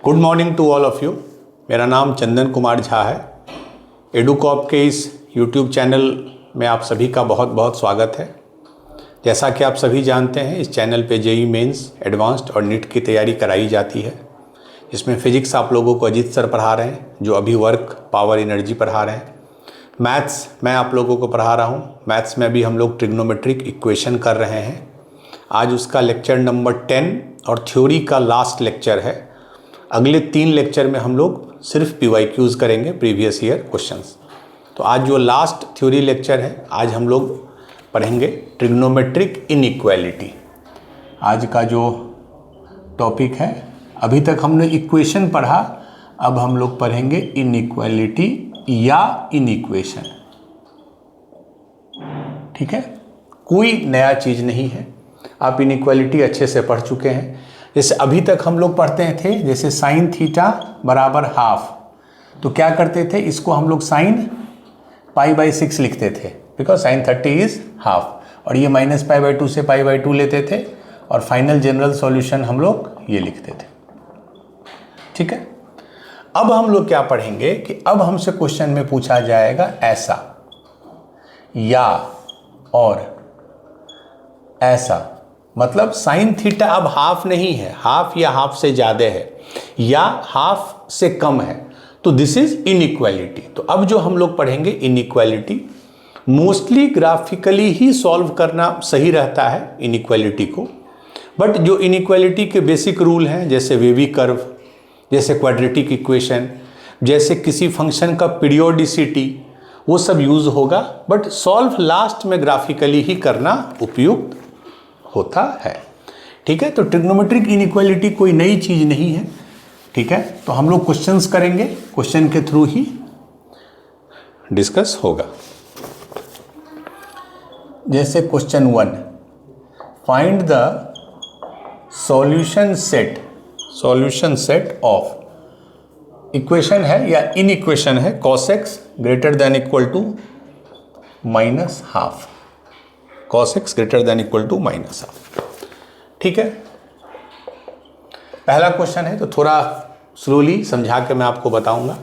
Good morning to all of you. मेरा नाम चंदन कुमार झा है। एडुकॉप के इस यूट्यूब चैनल में आप सभी का बहुत बहुत स्वागत है। जैसा कि आप सभी जानते हैं, इस चैनल पे जेईई मेंस, एडवांस्ड और नीट की तैयारी कराई जाती है। इसमें फ़िज़िक्स आप लोगों को अजीत सर पढ़ा रहे हैं, जो अभी वर्क पावर एनर्जी पढ़ा रहे हैं। मैथ्स मैं आप लोगों को पढ़ा रहा हूँ। मैथ्स में भी हम लोग ट्रिग्नोमेट्रिक इक्वेशन कर रहे हैं। आज उसका लेक्चर नंबर 10 और थ्योरी का लास्ट लेक्चर है। अगले 3 लेक्चर में हम लोग सिर्फ PYQs करेंगे, प्रीवियस ईयर क्वेश्चंस। तो आज जो लास्ट थ्योरी लेक्चर है, आज हम लोग पढ़ेंगे ट्रिग्नोमेट्रिक इनइक्वालिटी। आज का जो टॉपिक है, अभी तक हमने इक्वेशन पढ़ा, अब हम लोग पढ़ेंगे इनइक्वालिटी या इनइक्वेशन। ठीक है, कोई नया चीज़ नहीं है। आप इनइक्वालिटी अच्छे से पढ़ चुके हैं। जैसे अभी तक हम लोग पढ़ते थे, जैसे साइन थीटा बराबर हाफ, तो क्या करते थे, इसको हम लोग साइन π/6 लिखते थे, बिकॉज साइन 30 इज हाफ, और ये -π/2 से π/2 लेते थे, और फाइनल जनरल सॉल्यूशन हम लोग ये लिखते थे। ठीक है, अब हम लोग क्या पढ़ेंगे कि अब हमसे क्वेश्चन में पूछा जाएगा ऐसा या और ऐसा, मतलब साइन थीटा अब हाफ नहीं है, हाफ या हाफ से ज़्यादा है या हाफ से कम है, तो दिस इज इनइक्वालिटी। तो अब जो हम लोग पढ़ेंगे इनइक्वालिटी, मोस्टली ग्राफिकली ही सॉल्व करना सही रहता है इनइक्वालिटी को। बट जो इनइक्वालिटी के बेसिक रूल हैं, जैसे वेवी कर्व, जैसे क्वाड्रेटिक इक्वेशन, जैसे किसी फंक्शन का पीरियोडिसिटी, वो सब यूज़ होगा। बट सॉल्व लास्ट में ग्राफिकली ही करना उपयुक्त होता है। ठीक है, तो ट्रिग्नोमेट्रिक इनइक्वालिटी कोई नई चीज़ नहीं है। ठीक है, तो हम लोग क्वेश्चंस करेंगे, क्वेश्चन के थ्रू ही डिस्कस होगा। जैसे question 1, find the solution set of, equation है या इनइक्वेशन है, cos x greater than equal to -half, cos x greater than equal to -half. ठीक है, पहला क्वेश्चन है, तो थोड़ा स्लोली समझा के मैं आपको बताऊंगा।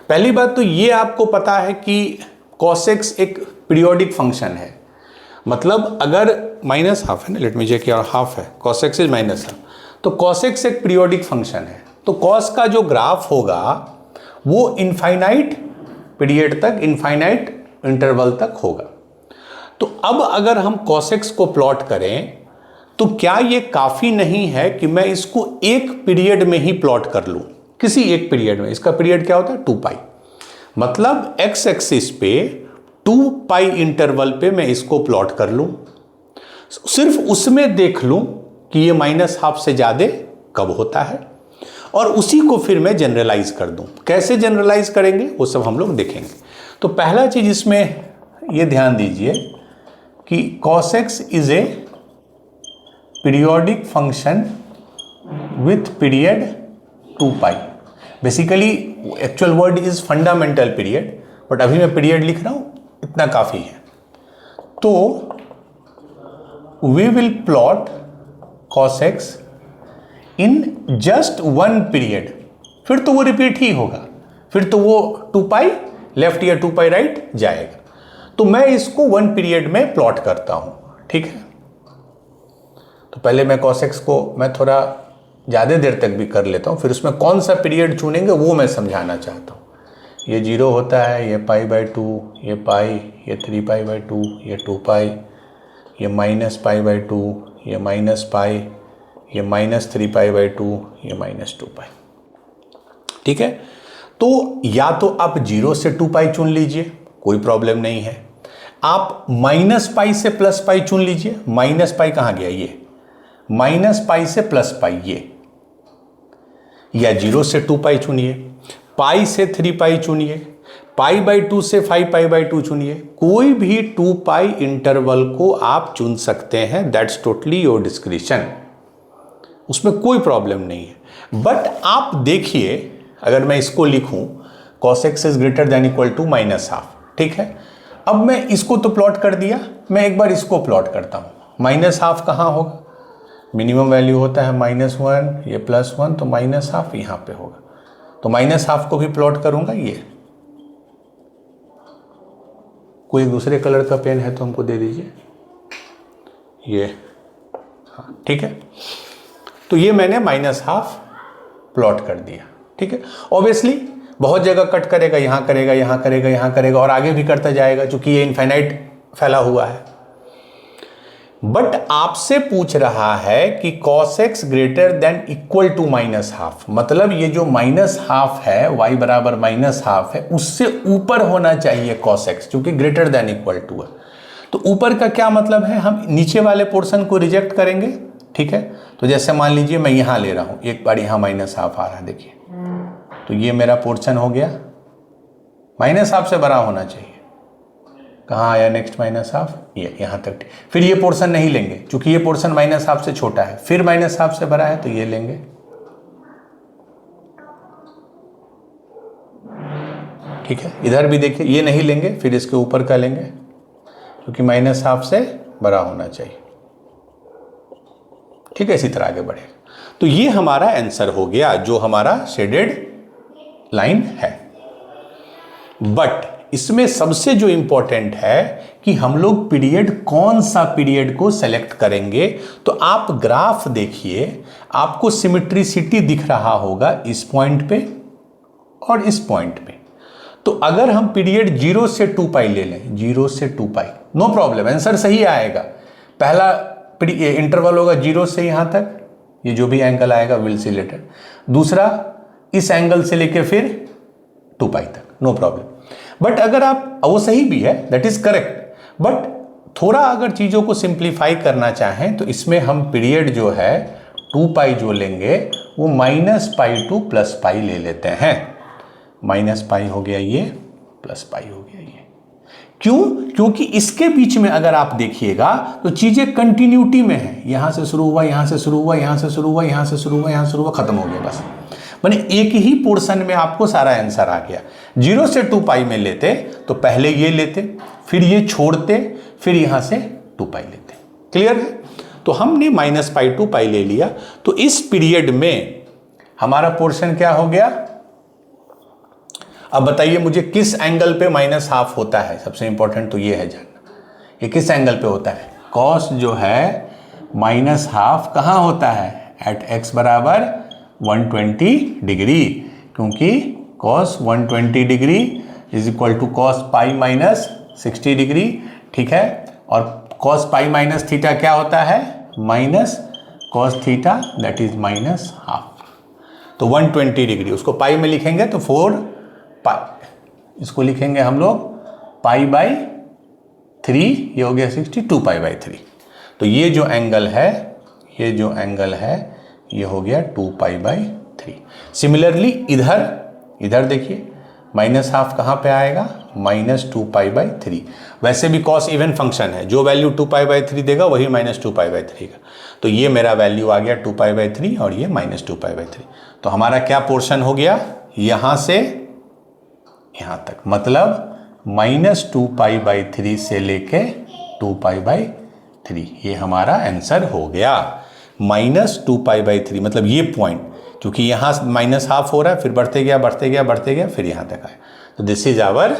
पहली बात तो ये आपको पता है कि cos x एक पीरियोडिक फंक्शन है। मतलब अगर -हाफ है ना, लेट मी चेक, हाफ है, cos x इज -हाफ, तो cos x एक पीरियोडिक फंक्शन है। तो cos का जो ग्राफ होगा वो इनफाइनाइट पीरियड तक, इनफाइनाइट इंटरवल तक होगा। तो अब अगर हम cos x को प्लॉट करें, तो क्या ये काफ़ी नहीं है कि मैं इसको एक पीरियड में ही प्लॉट कर लूँ, किसी एक पीरियड में। इसका पीरियड क्या होता है, 2π, मतलब x एक्सिस पे 2π इंटरवल पे मैं इसको प्लॉट कर लूँ, सिर्फ उसमें देख लूँ कि ये -हाफ से ज़्यादा कब होता है, और उसी को फिर मैं जनरलाइज कर दूँ। कैसे जनरलाइज करेंगे वो सब हम लोग देखेंगे। तो पहला चीज़ इसमें ये ध्यान दीजिए कि cos x is a periodic function with period 2π। Basically actual word is fundamental period, but अभी मैं पीरियड लिख रहा हूँ, इतना काफ़ी है। तो we will plot cos x in just 1 period, फिर तो वो रिपीट ही होगा, फिर तो वो 2π लेफ्ट या 2π राइट जाएगा। तो मैं इसको 1 पीरियड में प्लॉट करता हूं। ठीक है, तो पहले मैं cos x को मैं थोड़ा ज़्यादा देर तक भी कर लेता हूं, फिर उसमें कौन सा पीरियड चुनेंगे वो मैं समझाना चाहता हूं। ये 0 होता है, ये π/2, ये π, ये 3π/2, ये 2π, ये -π/2, ये -π, ये -3π/2, ये -2π। ठीक है, तो या तो आप 0 से 2π चुन लीजिए, कोई प्रॉब्लम नहीं है। आप -π से +π चुन लीजिए। -π कहाँ गया, ये -π से +π ये, या 0 से 2π चुनिए, π से 3π चुनिए, π/2 से 5π/2 चुनिए। कोई भी 2π इंटरवल को आप चुन सकते हैं, दैट्स टोटली योर डिस्क्रिशन, उसमें कोई प्रॉब्लम नहीं है। बट आप देखिए, अगर मैं इसको लिखूं cos x is greater than equal to -half, ठीक है, अब मैं इसको तो प्लॉट कर दिया, मैं एक बार इसको प्लॉट करता हूं। -हाफ कहाँ होगा, मिनिमम वैल्यू होता है -1, ये +1, तो -½ यहाँ पे होगा। तो -½ को भी प्लॉट करूँगा। ये कोई दूसरे कलर का पेन है तो हमको दे दीजिए। ये हाँ ठीक है। तो ये मैंने -½ प्लॉट कर दिया। ठीक है। ऑब्वियसली बहुत जगह कट करेगा, यहाँ करेगा, यहाँ करेगा, यहाँ करेगा और आगे भी करता जाएगा, क्योंकि ये इनफाइनाइट फैला हुआ है। बट आपसे पूछ रहा है कि cos x greater than equal to -½ मतलब ये जो -½ है, y बराबर -½ है, उससे ऊपर होना चाहिए cos x, क्योंकि ग्रेटर देन इक्वल टू है। तो ऊपर का क्या मतलब है, हम नीचे वाले पोर्शन को रिजेक्ट करेंगे। ठीक है। तो जैसे मान लीजिए मैं यहाँ ले रहा हूँ, एक बार यहाँ -½ आ रहा है, देखिए, तो ये मेरा पोर्शन हो गया, -½ से बड़ा होना चाहिए। कहाँ आया नेक्स्ट -½ ये यहाँ तक। फिर ये पोर्शन नहीं लेंगे, क्योंकि ये पोर्शन -½ से छोटा है। फिर -½ से बड़ा है तो ये लेंगे। ठीक है। इधर भी देखिए, ये नहीं लेंगे, फिर इसके ऊपर का लेंगे, क्योंकि -½ से बड़ा होना चाहिए। ठीक है। इसी तरह आगे बढ़ेगा। तो ये हमारा आंसर हो गया, जो हमारा शेडेड लाइन है। बट इसमें सबसे जो इंपॉर्टेंट है कि हम लोग पीरियड, कौन सा पीरियड को सेलेक्ट करेंगे। तो आप ग्राफ देखिए, आपको सिमेट्रिसिटी दिख रहा होगा इस पॉइंट पे और इस पॉइंट पे। तो अगर हम पीरियड 0 से 2π ले लें, 0 से 2π, नो प्रॉब्लम, आंसर सही आएगा। पहला इंटरवल होगा 0 से यहां तक, ये जो भी एंगल आएगा विल सी लेटर। दूसरा इस एंगल से लेकर फिर 2π तक, नो प्रॉब्लम। बट अगर आप, वो सही भी है, दैट इज करेक्ट, बट थोड़ा अगर चीज़ों को सिंप्लीफाई करना चाहें तो इसमें हम पीरियड जो है 2π जो लेंगे वो -π to +π ले लेते हैं। -π हो गया ये, +π हो गया ये। क्यों? क्योंकि इसके बीच में अगर आप देखिएगा तो चीज़ें कंटिन्यूटी में है। यहां से शुरू हुआ, यहां से शुरू हुआ, यहां से शुरू हुआ, यहां से शुरू हुआ, यहां शुरू हुआ, खत्म हो गया, बस। माने एक ही पोर्शन में आपको सारा आंसर आ गया। 0 से 2π में लेते तो पहले ये लेते, फिर ये छोड़ते, फिर यहां से 2π लेते। क्लियर है? तो हमने -π to π ले लिया। तो इस पीरियड में हमारा पोर्शन क्या हो गया? अब बताइए मुझे किस एंगल पे -½ होता है। सबसे इंपॉर्टेंट तो ये है जानना, ये किस एंगल पे होता है। कॉस जो है -½ कहाँ होता है? एट x बराबर 120 डिग्री, क्योंकि cos 120 degree is equal to cos π - 60 degree. ठीक है। और cos π - थीटा क्या होता है? Minus cos theta, that is -½ तो 120 डिग्री, उसको पाई में लिखेंगे तो 4π, इसको लिखेंगे हम लोग π/3, ये हो गया 60, 2π/3। तो ये जो एंगल है, ये जो एंगल है, ये हो गया 2π/3। सिमिलरली इधर देखिए -½ कहाँ पे आएगा? -2π/3। वैसे भी cos इवन फंक्शन है, जो वैल्यू 2π/3 देगा वही -2π/3 का। तो ये मेरा वैल्यू आ गया 2π/3 और ये -2π/3। तो हमारा क्या पोर्शन हो गया? यहाँ से यहाँ तक, मतलब -2π/3 से लेके 2π/3, ये हमारा आंसर हो गया। -2π/3 मतलब ये पॉइंट, क्योंकि यहाँ -½ हो रहा है, फिर बढ़ते गया बढ़ते गया बढ़ते गया, फिर यहाँ तक आया। तो this is our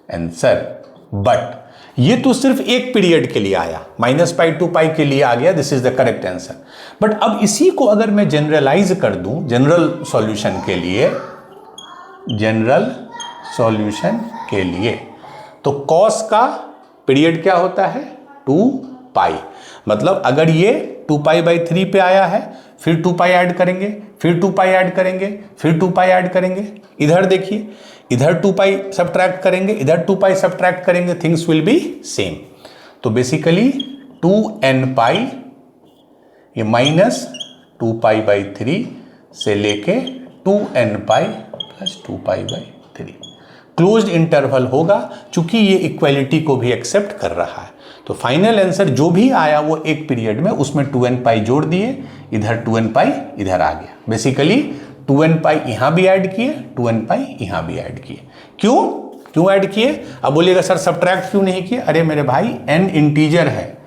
answer. But ये तो सिर्फ एक पीरियड के लिए आया, -π to π के लिए आ गया, this is the correct answer. But अब इसी को अगर मैं जनरलाइज कर दूं, जनरल सॉल्यूशन के लिए, जनरल सॉल्यूशन के लिए, तो कॉस का पीरियड क्या होता है? 2π। मतलब अगर ये 2π/3 पे आया है, फिर 2π ऐड करेंगे, फिर 2π ऐड करेंगे, फिर 2π ऐड करेंगे। इधर देखिए, इधर 2π सब्ट्रैक्ट करेंगे, इधर 2π सब्ट्रैक्ट करेंगे, थिंग्स विल बी सेम। तो बेसिकली 2nπ, ये -2π/3 से लेके 2nπ + 2π/3 क्लोज्ड इंटरवल होगा, चूंकि ये इक्वलिटी को भी एक्सेप्ट कर रहा है। तो फाइनल आंसर जो भी आया वो एक पीरियड में, उसमें 2nπ जोड़ दिए, इधर 2nπ इधर आ गया। बेसिकली 2nπ यहाँ भी ऐड किए, 2nπ यहाँ भी ऐड किए। क्यों ऐड किए? अब बोलिएगा सर सब्ट्रैक्ट क्यों नहीं किए? अरे मेरे भाई n इंटीजर है,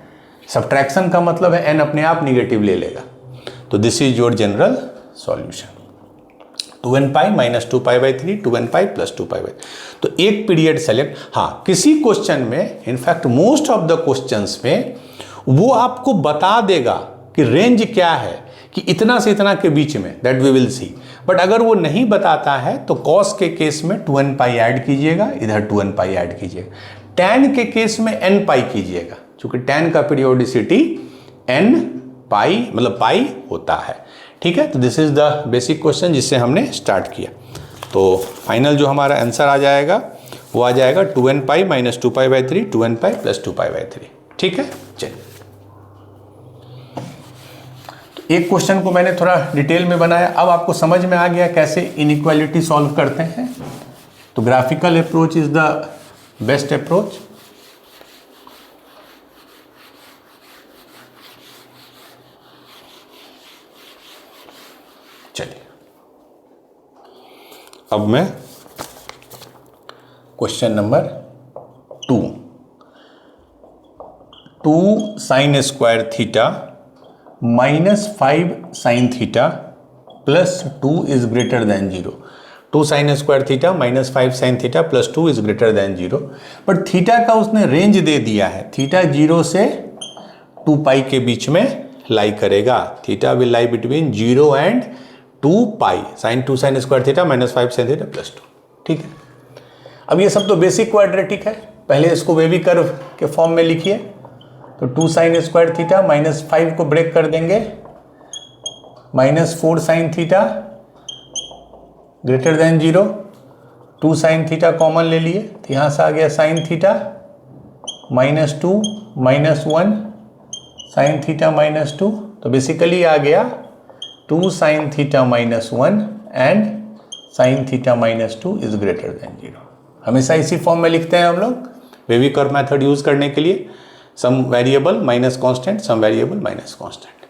सब्ट्रैक्शन का मतलब है n अपने आप निगेटिव ले लेगा। तो this is your general solution, 2n pi minus 2π/3 2n pi plus 2π/3। तो एक पीरियड सेलेक्ट, हाँ किसी क्वेश्चन में, in fact most of the questions में वो आपको बता देगा कि रेंज क्या है, कि इतना से इतना के बीच में, that we will see. But अगर वो नहीं बताता है तो कॉस के केस में 2n पाई ऐड कीजिएगा, इधर 2n पाई ऐड कीजिएगा। टैन के केस में n पाई कीजिएगा, क्योंकि टैन का पीरियोडिसिटी n पाई मतलब पाई होता है। ठीक है, तो this is the basic question जिससे हमने स्टार्ट किया। तो फाइनल जो हमारा आंसर आ जाएगा वो आ जाएगा 2n pi minus 2π/3 2n pi plus 2π/3। ठीक है, चलिए एक क्वेश्चन को मैंने थोड़ा डिटेल में बनाया, अब आपको समझ में आ गया कैसे इनइक्वालिटी सॉल्व करते हैं। तो graphical approach is the best approach. चलिए अब मैं question number 2 sine square theta minus 5 sine theta plus 2 is greater then 0। 2 sine square theta minus 5 sine theta plus 2 is greater then 0। But theta का उसने range दे दिया है, theta 0 से 2 पाई के बीच में लाई करेगा। Theta will lie between 0 and 2 pi, sine 2 sine square theta minus 5 sine theta plus 2। ठीक है, अब ये सब तो बेसिक क्वाड्रेटिक है, पहले इसको वेवी कर्व के फॉर्म में लिखिए। तो 2 साइन स्क्वायर थीटा माइनस 5 को ब्रेक कर देंगे, minus 4 sine theta greater than 0, 2 sine theta common ले लिए, तो यहाँ से आ गया sine theta minus 2 minus 1 sine theta minus 2। तो बेसिकली आ गया 2 sine theta minus 1 and sine theta minus 2 is greater then 0। हमेशा इसी फॉर्म में लिखते हैं हम लोग वेवी कर्व मेथड यूज करने के लिए। सम वेरिएबल माइनस कांस्टेंट, सम वेरिएबल माइनस कांस्टेंट।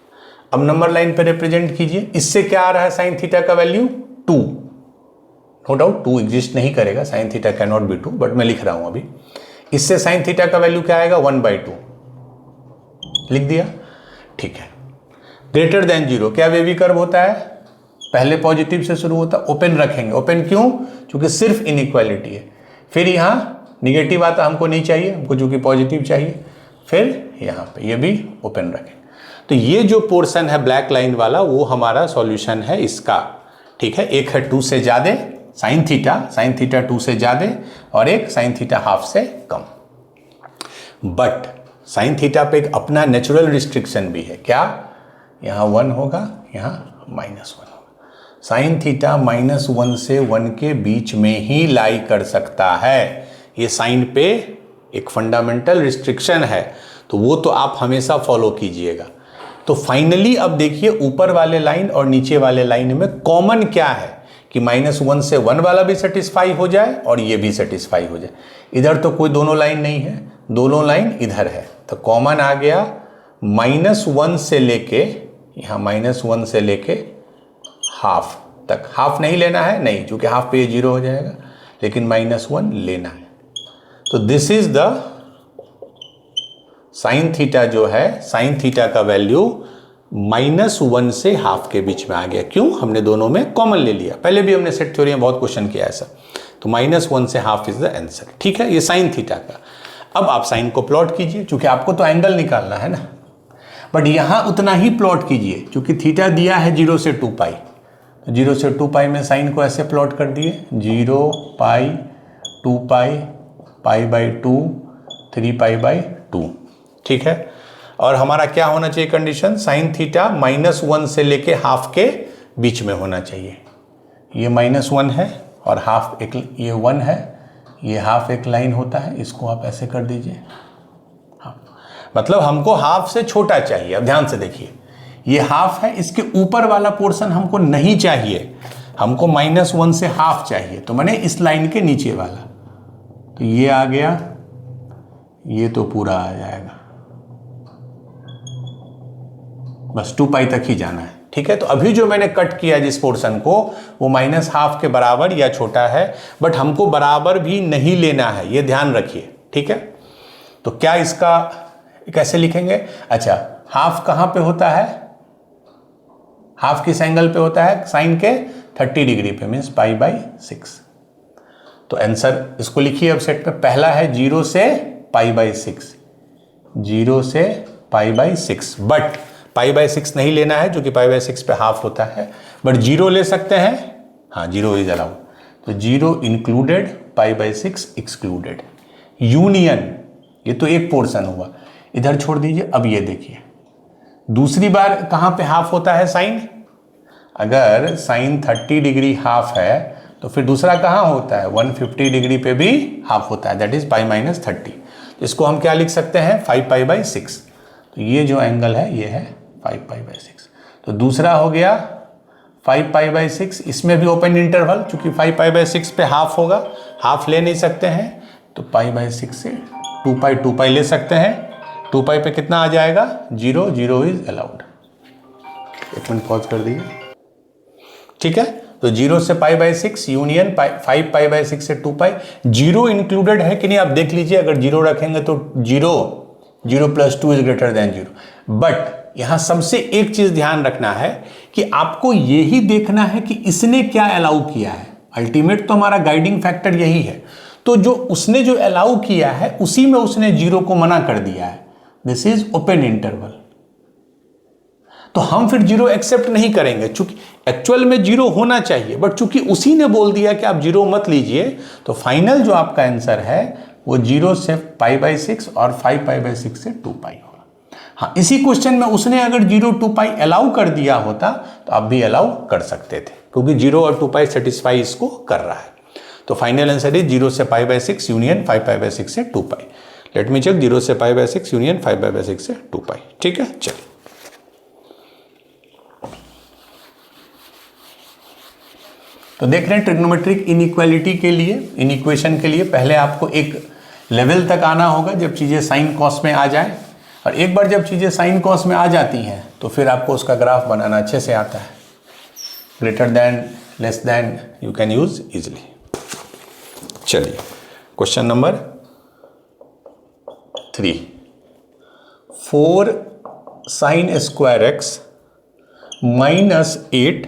अब नंबर लाइन पे रिप्रेजेंट कीजिए, इससे क्या आ रहा है साइन थीटा का वैल्यू 2। नो डाउट 2 एग्जिस्ट नहीं करेगा, sine theta can not B 2, but मैं लिख रहा हूं अभी। इससे साइन थीटा का वैल्यू क्या आएगा 1/2, लिख दिया। ठीक है, ग्रेटर देन 0 क्या वेवी कर्व होता है, पहले पॉजिटिव से शुरू होता है, ओपन रखेंगे। ओपन क्यों, क्योंकि सिर्फ इनइक्वालिटी है। फिर यहाँ निगेटिव आता हमको नहीं चाहिए, हमको चूंकि पॉजिटिव चाहिए। फिर यहाँ पे ये भी ओपन रखें। तो ये जो पोर्शन है ब्लैक लाइन वाला वो हमारा सॉल्यूशन है इसका। ठीक है, एक है 2 से ज़्यादा साइन थीटा 2 से ज़्यादा और एक साइन थीटा हाफ से कम। बट साइन थीटा पे एक अपना नेचुरल रिस्ट्रिक्शन भी है, क्या, यहाँ 1 होगा, यहाँ -1 होगा। साइन थीटा -1 से 1 के बीच में ही लाई कर सकता है। ये साइन पे एक फंडामेंटल रिस्ट्रिक्शन है, तो वो तो आप हमेशा फॉलो कीजिएगा। तो फाइनली अब देखिए ऊपर वाले लाइन और नीचे वाले लाइन में कॉमन क्या है कि -1 से 1 वाला भी सेटिस्फाई हो जाए और ये भी सेटिस्फाई हो जाए। इधर तो कोई दोनों लाइन नहीं है, दोनों लाइन इधर है, तो कॉमन आ गया -1 से लेके यहाँ -1 से लेके हाफ तक। हाफ नहीं लेना है, नहीं, क्योंकि हाफ पे 0 हो जाएगा, लेकिन -1 लेना है। तो this is the sine theta जो है, साइन थीटा का वैल्यू -1 से हाफ के बीच में आ गया। क्यों, हमने दोनों में कॉमन ले लिया। पहले भी हमने सेट थ्योरी में बहुत क्वेश्चन किया ऐसा। तो -1 से हाफ इज द आंसर। ठीक है, ये साइन थीटा का। अब आप साइन को प्लॉट कीजिए, क्योंकि आपको तो एंगल निकालना है ना। बट यहां उतना ही प्लॉट कीजिए, क्योंकि थीटा दिया है 0 से 2 पाई। तो 0 से 2 पाई में साइन को ऐसे प्लॉट कर दिए, 0 पाई 2 पाई π/2 3π/2। ठीक है, और हमारा क्या होना चाहिए कंडीशन, साइन थीटा -1 से लेके हाफ के बीच में होना चाहिए। ये -1 है और हाफ एक, ये 1 है, ये हाफ एक लाइन होता है, इसको आप ऐसे कर दीजिए। हाँ, मतलब हमको हाफ से छोटा चाहिए। अब ध्यान से देखिए, ये हाफ है, इसके ऊपर वाला पोर्शन हमको नहीं चाहिए, हमको -1 से हाफ चाहिए। तो मैंने इस लाइन के नीचे वाला, तो ये आ गया, ये तो पूरा आ जाएगा, बस 2 पाई तक ही जाना है। ठीक है, तो अभी जो मैंने कट किया जिस पोर्शन को, वो -1/2 के बराबर या छोटा है, बट हमको बराबर भी नहीं लेना है, ये ध्यान रखिए। ठीक है, तो क्या इसका कैसे लिखेंगे? अच्छा, हाफ कहाँ पे होता है? हाफ किस एंगल पे होता है? साइन के 30 डिग्री पे, मीन्स π/6। तो आंसर इसको लिखिए अब सेट में। पहला है 0 से π/6, 0 से π/6, बट π/6 नहीं लेना है, जो कि π/6 पे हाफ होता है, बट 0 ले सकते हैं। हाँ, 0 इज अलाउड। तो 0 इंक्लूडेड, π/6 एक्सक्लूडेड। यूनियन, ये तो एक पोर्शन हुआ, इधर छोड़ दीजिए। अब ये देखिए, दूसरी बार कहाँ पे हाफ होता है साइन? अगर साइन 30 डिग्री हाफ है तो फिर दूसरा कहाँ होता है? 150 डिग्री पे भी हाफ होता है, दैट इज π-30। तो इसको हम क्या लिख सकते हैं? 5π/6। तो ये जो एंगल है ये है 5π/6। तो दूसरा हो गया 5π/6। इसमें भी ओपन इंटरवल, चूंकि 5π/6 पे हाफ होगा, हाफ ले नहीं सकते हैं, तो π/6 से 2π ले सकते हैं। 2π पे कितना आ जाएगा? 0, 0 इज अलाउड। एक मिनट पॉज कर दीजिए, ठीक है। तो 0 से π/6 यूनियन 5π/6 से 2π। 0 इंक्लूडेड है कि नहीं आप देख लीजिए। अगर 0 रखेंगे तो 0 + 2 इज ग्रेटर देन 0। बट यहां सबसे एक चीज ध्यान रखना है कि आपको यही देखना है कि इसने क्या अलाउ किया है। अल्टीमेट तो हमारा गाइडिंग फैक्टर यही है। तो जो उसने जो अलाउ किया है उसी में उसने 0 को मना कर दिया है। This is open interval. तो हम फिर 0 एक्सेप्ट नहीं करेंगे, चूंकि एक्चुअल में 0 होना चाहिए, बट चूंकि उसी ने बोल दिया कि आप 0 मत लीजिए, तो फाइनल जो आपका आंसर है वो 0 से π/6 और 5π/6 से 2π होगा। हाँ, इसी क्वेश्चन में उसने अगर 0 2π अलाउ कर दिया होता तो आप भी अलाउ कर सकते थे, क्योंकि 0 और 2π सेटिस्फाई इसको कर रहा है। तो फाइनल आंसर इज 0 से π/6 यूनियन 5π/6 से 2π। लेट मी चेक, 0 से π/6 यूनियन 5π/6 से 2π। ठीक है, चलिए। तो देख रहे हैं ट्रिग्नोमेट्रिक इनइक्वालिटी के लिए, इन इक्वेशन के लिए पहले आपको एक लेवल तक आना होगा जब चीज़ें साइन कॉस में आ जाए, और एक बार जब चीज़ें साइन कॉस में आ जाती हैं तो फिर आपको उसका ग्राफ बनाना अच्छे से आता है। Greater than, less then you can use easily. चलिए, question number 3। 4 sin square x minus 8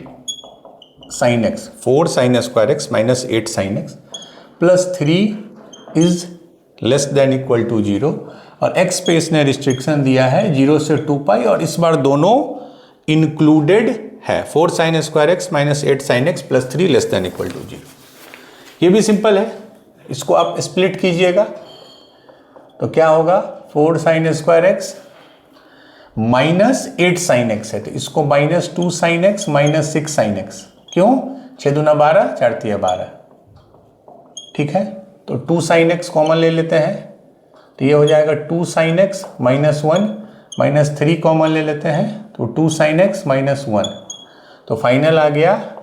sin x, 4 sin square x minus 8 sin x plus 3 is less than equal to 0, और x पे इसने रिस्ट्रिक्शन दिया है 0 से 2π, और इस बार दोनों इंक्लूडेड है। 4 sin square x minus 8 sin x plus 3 less than equal to 0। ये भी सिंपल है, इसको आप स्प्लिट कीजिएगा तो क्या होगा? 4 sin square x minus 8 sin x है, तो इसको -2 sin x minus 6 sin x। क्यों? 6 दूना 12, 4 तिया 12। ठीक है, तो 2 sin x कॉमन ले लेते हैं, तो ये हो जाएगा 2 sin x -1 माइनस 3 कॉमन ले लेते हैं, तो 2 sin x -1। तो फाइनल आ गया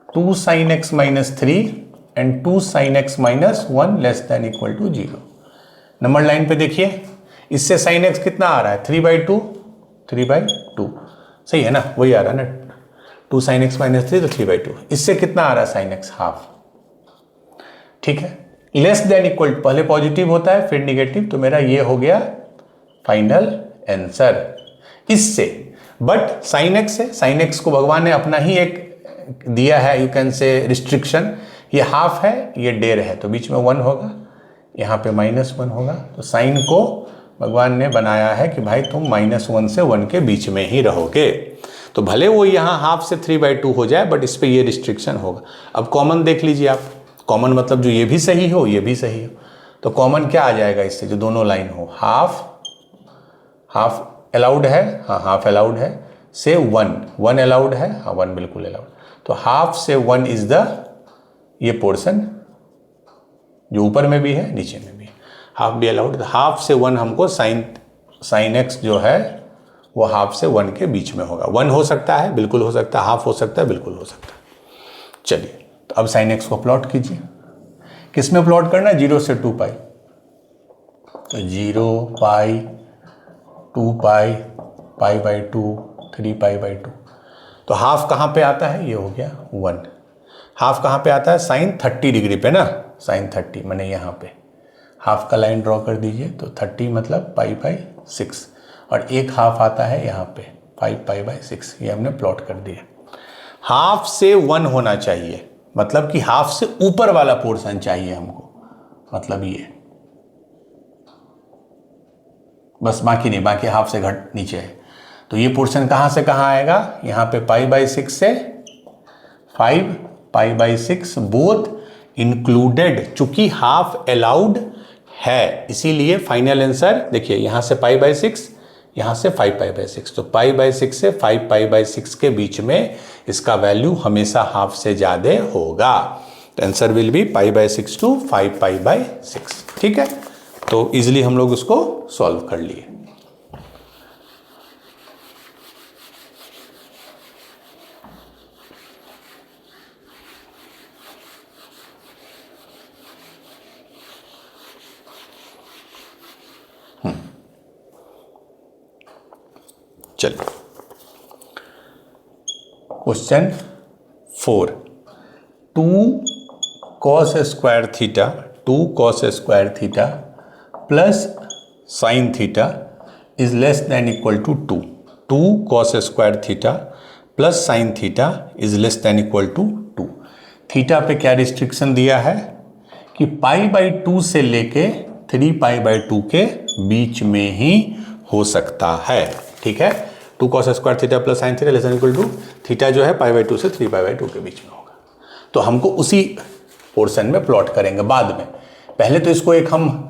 2 sin x -3 and 2 sin x -1 less than equal to 0। Number line पे देखिए, इससे sin x कितना आ रहा है? 3/2, 3/2 सही है ना, वही आ रहा है ना, 2 sin x -3 तो 3/2। इससे कितना आ रहा है sin x? हाफ। ठीक है, लेस देन इक्वल, पहले पॉजिटिव होता है फिर निगेटिव, तो मेरा ये हो गया फाइनल आंसर इससे। बट sin x है, sin x को भगवान ने अपना ही एक दिया है, यू कैन से रिस्ट्रिक्शन। ये हाफ है, ये डेढ़ है, तो बीच में 1 होगा, यहाँ पे -1 होगा। तो साइन को भगवान ने बनाया है कि भाई तुम -1 से 1 के बीच में ही रहोगे। तो भले वो यहाँ हाफ से 3/2 हो जाए, बट इस पर ये रिस्ट्रिक्शन होगा। अब कॉमन देख लीजिए आप, कॉमन मतलब जो ये भी सही हो ये भी सही हो, तो कॉमन क्या आ जाएगा इससे? जो दोनों लाइन हो, हाफ अलाउड है, हाँ हाफ अलाउड है, से 1 अलाउड है, हाँ 1 बिल्कुल अलाउड। तो हाफ से 1 इज द ये पोर्शन जो ऊपर में भी है नीचे में भी, हाफ भी अलाउड। हाफ से 1 हमको साइन एक्स जो है वो हाफ से 1 के बीच में होगा। 1 हो सकता है, बिल्कुल हो सकता है, हाफ हो सकता है, बिल्कुल हो सकता है। चलिए, तो अब साइन एक्स को प्लॉट कीजिए। किस में प्लॉट करना है? 0 से 2π, तो 0π 2π π/2 3π/2। तो हाफ कहाँ पे आता है? ये हो गया 1। हाफ कहाँ पे आता है? साइन 30 डिग्री पे ना, साइन 30 मैंने यहाँ पे हाफ का लाइन ड्रॉ कर दीजिए, तो 30 मतलब π/6। 6 और एक हाफ आता है यहाँ पे 5π/6। ये हमने प्लॉट कर दिया। हाफ से 1 होना चाहिए, मतलब कि हाफ से ऊपर वाला पोर्शन चाहिए हमको, मतलब ये बस, बाकी नहीं, बाकी हाफ से घट नीचे है। तो ये पोर्शन कहाँ से कहाँ आएगा, यहाँ पे π/6 से 5π/6 बोथ इंक्लूडेड, चूंकि हाफ अलाउड है इसीलिए फाइनल आंसर देखिए, यहाँ से π/6, यहाँ से 5π/6, तो π/6 से 5π/6 के बीच में इसका वैल्यू हमेशा हाफ से ज़्यादा होगा। तो आंसर विल बी π/6 टू 5π/6। ठीक है, तो इजीली हम लोग उसको सॉल्व कर लिए। चलिए question 4, 2 cos square theta plus sine theta is less than equal to 2। 2 cos square theta plus sine theta is less than equal to 2। Theta पे क्या रिस्ट्रिक्शन दिया है कि π/2 से लेके 3π/2 के बीच में ही हो सकता है। ठीक है, 2 cos square theta plus sine theta less than equal to theta जो है π/2 से 3π/2 के बीच में होगा। तो हमको उसी पोर्शन में प्लॉट करेंगे बाद में। पहले तो इसको एक हम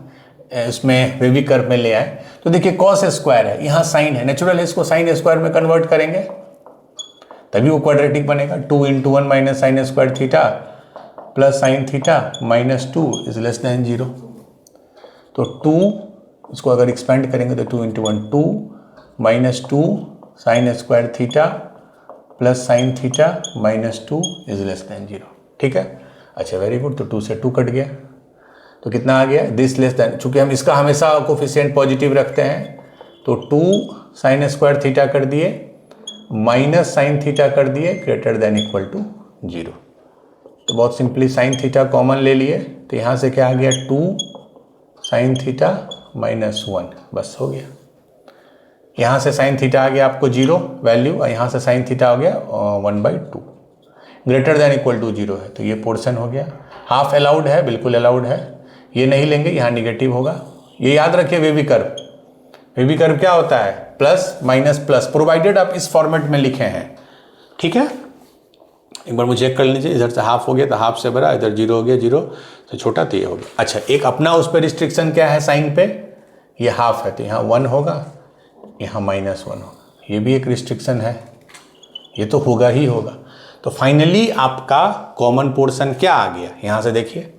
इसमें वेवी कर्व में ले आए। तो देखिए cos स्क्वायर है, यहाँ साइन है, नेचुरल है, इसको साइन स्क्वायर में कन्वर्ट करेंगे तभी वो क्वाड्रेटिक बनेगा। 2 × 1 minus sign square theta plus sine theta -2 is less then 0। तो 2 इसको अगर एक्सपेंड करेंगे तो 2 × 1 2 -2 sine square theta plus sine theta -2 is less then 0। ठीक है, अच्छा वेरी गुड। तो 2 से 2 कट गया, तो कितना आ गया, दिस लेस देन, चूंकि हम इसका हमेशा कोफिशिएंट पॉजिटिव रखते हैं तो 2 साइन स्क्वायर थीटा कर दिए माइनस साइन थीटा कर दिए ग्रेटर देन इक्वल टू 0। तो बहुत सिंपली साइन थीटा कॉमन ले लिए, तो यहाँ से क्या आ गया 2 साइन थीटा -1, बस हो गया। यहाँ से साइन थीटा आ गया आपको 0 वैल्यू, और यहाँ से साइन थीटा हो गया 1/2 ग्रेटर देन इक्वल टू 0 है। तो ये पोर्शन हो गया। हाफ अलाउड है, बिल्कुल अलाउड है, ये नहीं लेंगे, यहाँ निगेटिव होगा। ये याद रखिए वेवी कर्व, वेवी कर्व क्या होता है, प्लस माइनस प्लस, प्रोवाइडेड आप इस फॉर्मेट में लिखे हैं। ठीक है, एक बार मुझे चेक कर लीजिए, इधर से हाफ हो गया तो हाफ से बड़ा, इधर 0 हो गया, 0 से छोटा तो ये हो गया। अच्छा, एक अपना उस पर रिस्ट्रिक्शन क्या है, साइन पे ये हाफ है तो यहाँ 1 होगा, यहाँ -1 होगा, ये भी एक रिस्ट्रिक्शन है, ये तो होगा ही होगा। तो फाइनली आपका कॉमन पोर्शन क्या आ गया, यहाँ से देखिए,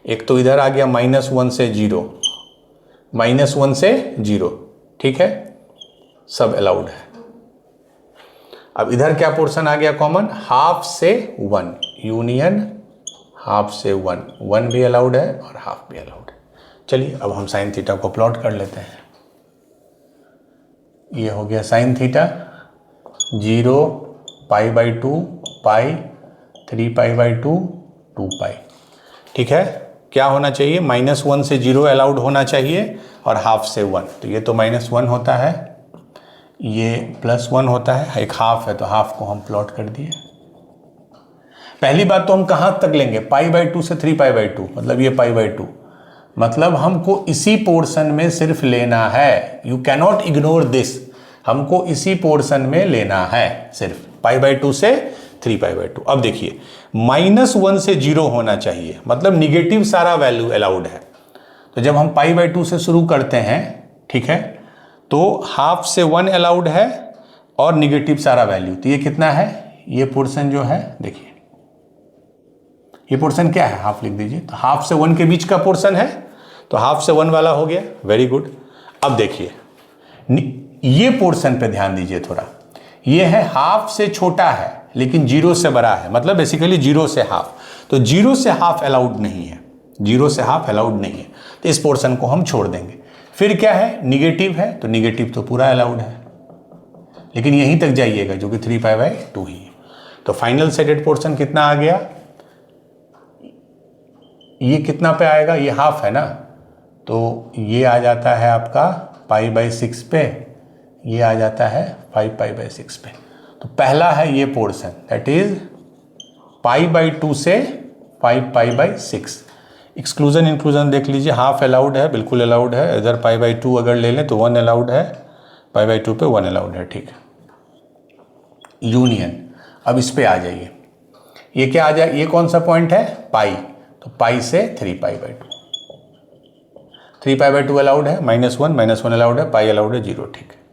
एक तो इधर आ गया -1 से 0, -1 से 0, ठीक है, सब अलाउड है। अब इधर क्या पोर्शन आ गया कॉमन, हाफ से 1, यूनियन हाफ से 1 भी अलाउड है और हाफ भी अलाउड है। चलिए अब हम साइन थीटा को प्लॉट कर लेते हैं। ये हो गया साइन थीटा 0 π/2 पाई 3π/2 2π। ठीक है, क्या होना चाहिए, -1 से 0 अलाउड होना चाहिए और हाफ से 1, तो ये तो -1 होता है, ये +1 होता है, एक हाफ है तो हाफ को हम प्लॉट कर दिए। पहली बात तो हम कहाँ तक लेंगे, π/2 से 3π/2, मतलब ये π/2, मतलब हमको इसी पोर्शन में सिर्फ लेना है, यू कैनॉट इग्नोर दिस, हमको इसी पोर्शन में लेना है सिर्फ π/2 से 3π/2। अब देखिए -1 से 0 होना चाहिए, मतलब निगेटिव सारा वैल्यू अलाउड है। तो जब हम π/2 से शुरू करते हैं, ठीक है, तो हाफ से 1 अलाउड है और निगेटिव सारा वैल्यू, तो ये कितना है, ये पोर्शन जो है देखिए, ये पोर्शन क्या है, हाफ लिख दीजिए, तो हाफ से 1 के बीच का पोर्शन है, तो हाफ से 1 वाला हो गया, वेरी गुड। अब देखिए ये पोर्शन पे ध्यान दीजिए थोड़ा, ये है हाफ से छोटा है लेकिन 0 से बड़ा है, मतलब बेसिकली 0 से हाफ, तो 0 से हाफ अलाउड नहीं है, 0 से हाफ अलाउड नहीं है, तो इस पोर्शन को हम छोड़ देंगे। फिर क्या है, निगेटिव है, तो निगेटिव तो पूरा अलाउड है, लेकिन यहीं तक जाइएगा जो कि 3π/2 ही है। तो फाइनल सेटेड पोर्शन कितना आ गया, ये कितना पे आएगा, ये हाफ है ना, तो ये आ जाता है आपका π/6 पे, ये आ जाता है 5π/6 पे। तो पहला है ये पोर्शन, दैट इज π/2 से 5π/6। एक्सक्लूजन इंक्लूजन देख लीजिए, हाफ अलाउड है, बिल्कुल अलाउड है। इधर π/2 अगर ले लें तो 1 अलाउड है, π/2 पे 1 अलाउड है, ठीक है। यूनियन, अब इस पे आ जाइए, ये क्या आ जाए, ये कौन सा पॉइंट है, पाई, तो पाई से 3π/2, 3π/2 अलाउड है, -1 अलाउड है, पाई अलाउड है 0, ठीक है।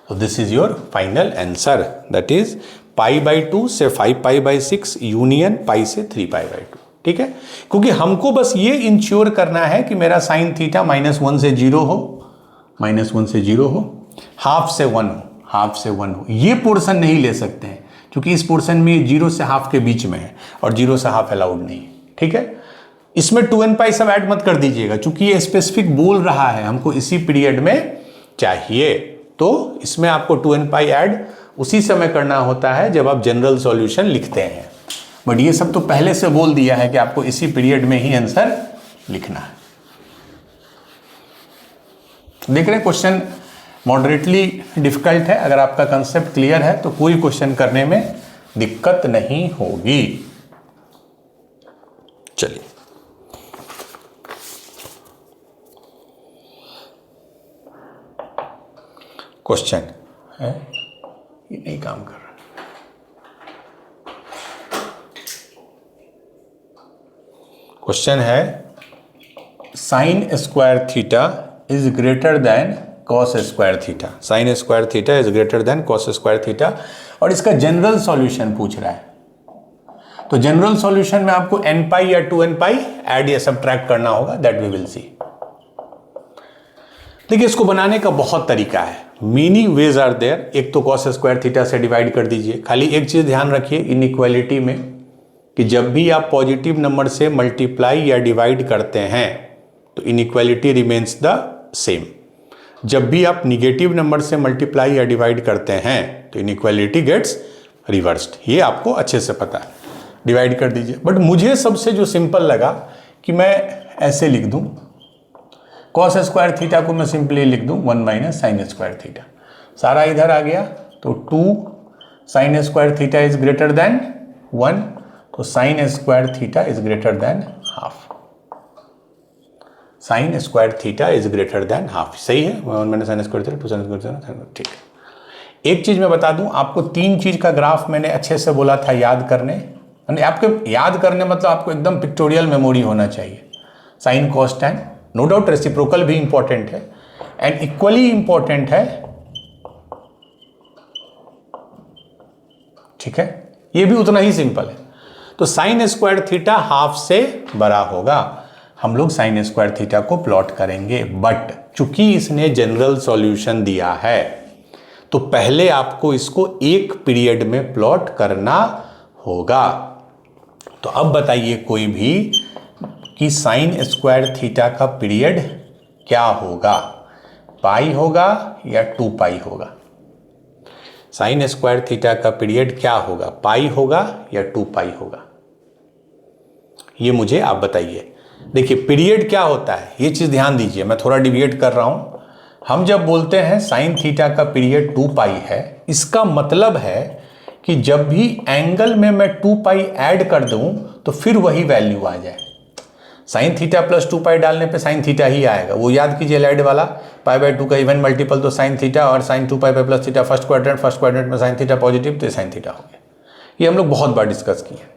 तो this is your final answer, that is π/2 से 5π/6 यूनियन पाई से 3π/2, ठीक है। क्योंकि हमको बस ये इंश्योर करना है कि मेरा साइन थीटा -1 से 0 हो, -1 से 0 हो, हाफ से 1 हो, हाफ से 1 हो। ये पोर्शन नहीं ले सकते हैं क्योंकि इस पोर्शन में 0 से हाफ के बीच में है और 0 से हाफ अलाउड नहीं है, ठीक है। इसमें 2n सब ऐड मत कर दीजिएगा, क्योंकि ये स्पेसिफिक बोल रहा है हमको इसी पीरियड में चाहिए, तो इसमें आपको 2n ऐड उसी समय करना होता है जब आप जनरल सॉल्यूशन लिखते हैं। बट ये सब तो पहले से बोल दिया है कि आपको इसी पीरियड में ही आंसर लिखना है। देख रहे हैं, क्वेश्चन मॉडरेटली डिफिकल्ट है। अगर आपका कंसेप्ट क्लियर है तो कोई क्वेश्चन करने में दिक्कत नहीं होगी। चलिए, क्वेश्चन है, ये नहीं काम कर रहा। क्वेश्चन है sign square theta is greater then cos square theta, sign square theta is greater then cos square theta, और इसका जनरल सॉल्यूशन पूछ रहा है। तो जनरल सॉल्यूशन में आपको n या 2n ऐड या सब्ट्रैक्ट करना होगा, दैट वी विल सी। देखिए, इसको बनाने का बहुत तरीका है, मेनी वेज आर देयर। एक तो कॉस स्क्वायर थीटा से डिवाइड कर दीजिए। खाली एक चीज ध्यान रखिए इनइक्वालिटी में कि जब भी आप पॉजिटिव नंबर से मल्टीप्लाई या डिवाइड करते हैं तो इनइक्वालिटी रिमेन्स द सेम। जब भी आप निगेटिव नंबर से मल्टीप्लाई या डिवाइड करते हैं तो इनइक्वालिटी गेट्स रिवर्स्ड। ये आपको अच्छे से पता है। डिवाइड कर दीजिए। बट मुझे सबसे जो सिंपल लगा कि मैं ऐसे लिख दूं, कॉस स्क्वायर थीटा को मैं सिंपली लिख दूं 1 - साइन स्क्वायर थीटा। सारा इधर आ गया तो 2 sine square theta is greater then 1, तो sine square theta is greater than half. Sign square theta is greater than half, सही है। 1 - sign square theta 2 sine square theta, ठीक है। एक चीज मैं बता दूं आपको, 3 चीज का ग्राफ मैंने अच्छे से बोला था याद करने। आपके याद करने मतलब आपको एकदम पिक्टोरियल मेमोरी होना चाहिए। Sine cos tan, no doubt reciprocal भी इंपॉर्टेंट है एंड इक्वली इंपॉर्टेंट है, ठीक है। ये भी उतना ही सिंपल है। तो साइन स्क्वायर थीटा हाफ से बड़ा होगा। हम लोग साइन स्क्वायर थीटा को प्लॉट करेंगे, बट चूंकि इसने जनरल सॉल्यूशन दिया है तो पहले आपको इसको एक पीरियड में प्लॉट करना होगा। तो अब बताइए कोई भी कि साइन स्क्वायर थीटा का पीरियड क्या होगा, पाई होगा या 2π होगा। साइन स्क्वायर थीटा का पीरियड क्या होगा, पाई होगा या 2π होगा, ये मुझे आप बताइए। देखिए पीरियड क्या होता है ये चीज ध्यान दीजिए, मैं थोड़ा डिविएट कर रहा हूं। हम जब बोलते हैं साइन थीटा का पीरियड 2π है, इसका मतलब है कि जब भी एंगल में मैं 2π ऐड कर दूं तो फिर वही वैल्यू आ जाए। साइन थीटा प्लस 2π डालने पे साइन थीटा ही आएगा, वो याद कीजिए लेड वाला, π/2 का इवन मल्टीपल तो साइन थीटा, और साइन 2π पे प्लस थीटा फर्स्ट क्वाड्रेंट में साइन थीटा पॉजिटिव तो साइन थीटा हो गया। ये हम लोग बहुत बार डिस्कस किए।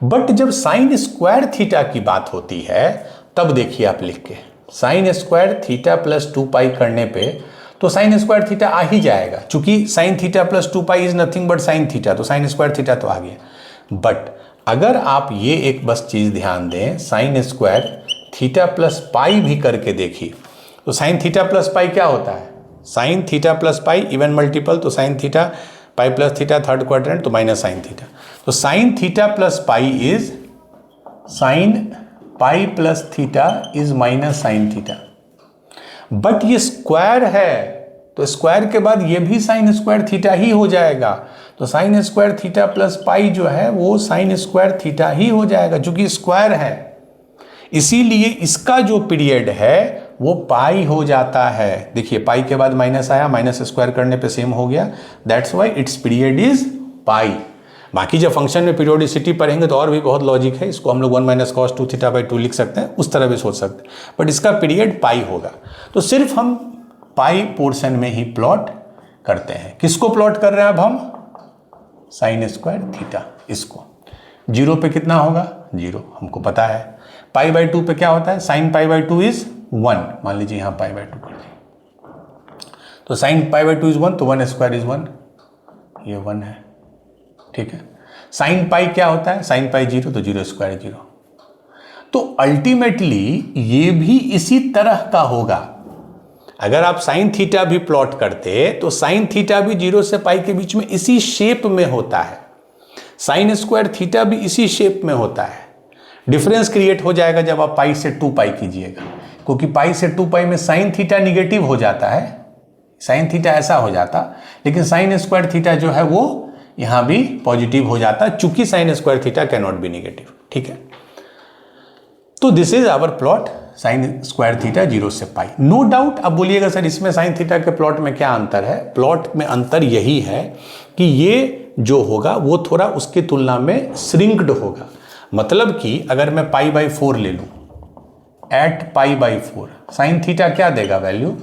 बट जब साइन स्क्वायर थीटा की बात होती है तब देखिए आप लिख के, साइन स्क्वायर थीटा प्लस 2π करने पे तो साइन स्क्वायर थीटा आ ही जाएगा, चूंकि sine theta plus 2π is nothing but sine theta, तो साइन स्क्वायर थीटा तो आ गया। बट अगर आप ये एक बस चीज ध्यान दें, साइन स्क्वायर थीटा प्लस पाई भी करके देखिए तो साइन थीटा प्लस पाई क्या होता है, sine theta plus pi even multiple तो sine theta, pi plus theta third quadrant तो माइनस साइन थीटा, तो sine theta plus pi is sine pi plus theta is minus sine theta. But ये square है तो square के बाद ये भी साइन स्क्वायर थीटा ही हो जाएगा, तो साइन स्क्वायर थीटा प्लस पाई जो है वो साइन स्क्वायर थीटा ही हो जाएगा, क्योंकि स्क्वायर है। इसीलिए इसका जो पीरियड है वो पाई हो जाता है। देखिए पाई के बाद माइनस आया, माइनस स्क्वायर करने पे सेम हो गया, that's why it's period is pi. बाकी जब फंक्शन में पीरियोडिसिटी पढ़ेंगे तो और भी बहुत लॉजिक है, इसको हम लोग 1 माइनस कॉस 2 थीटा बाई 2 लिख सकते हैं, उस तरह भी सोच सकते हैं, बट इसका पीरियड पाई होगा। तो सिर्फ हम पाई पोर्शन में ही प्लॉट करते हैं। किसको प्लॉट कर रहे हैं अब हम? Sign square theta. इसको जीरो पे कितना होगा? जीरो, हमको पता है। पाई बाई 2 पे क्या होता है? साइन पाई बाई 2 इज 1, मान लीजिए यहाँ पाई बाई 2 कर दिए, तो साइन पाई बाई 2 इज 1, तो 1 स्क्वायर इज 1, ये 1 है, ठीक है। साइन पाई क्या होता है? साइन पाई 0, तो 0 स्क्वायर 0। तो अल्टीमेटली ये भी इसी तरह का होगा। अगर आप साइन थीटा भी प्लॉट करते तो साइन थीटा भी 0 से पाई के बीच में इसी शेप में होता है, साइन स्क्वायर थीटा भी इसी शेप में होता है। डिफरेंस क्रिएट हो जाएगा जब आप पाई से 2 पाई कीजिएगा, क्योंकि पाई से 2 पाई में साइन थीटा निगेटिव हो जाता है, साइन थीटा ऐसा हो जाता, लेकिन साइन स्क्वायर थीटा जो है वो यहां भी पॉजिटिव हो जाता है, चूंकि sine square theta can not be negative, ठीक है। तो this is our plot sine square theta 0 से पाई। नो डाउट अब बोलिएगा सर इसमें साइन थीटा के प्लॉट में क्या अंतर है? प्लॉट में अंतर यही है कि ये जो होगा वो थोड़ा उसकी तुलना में श्रिंक्ड होगा। मतलब कि अगर मैं पाई बाई 4 ले लूं, at pi by 4 sine theta क्या देगा value?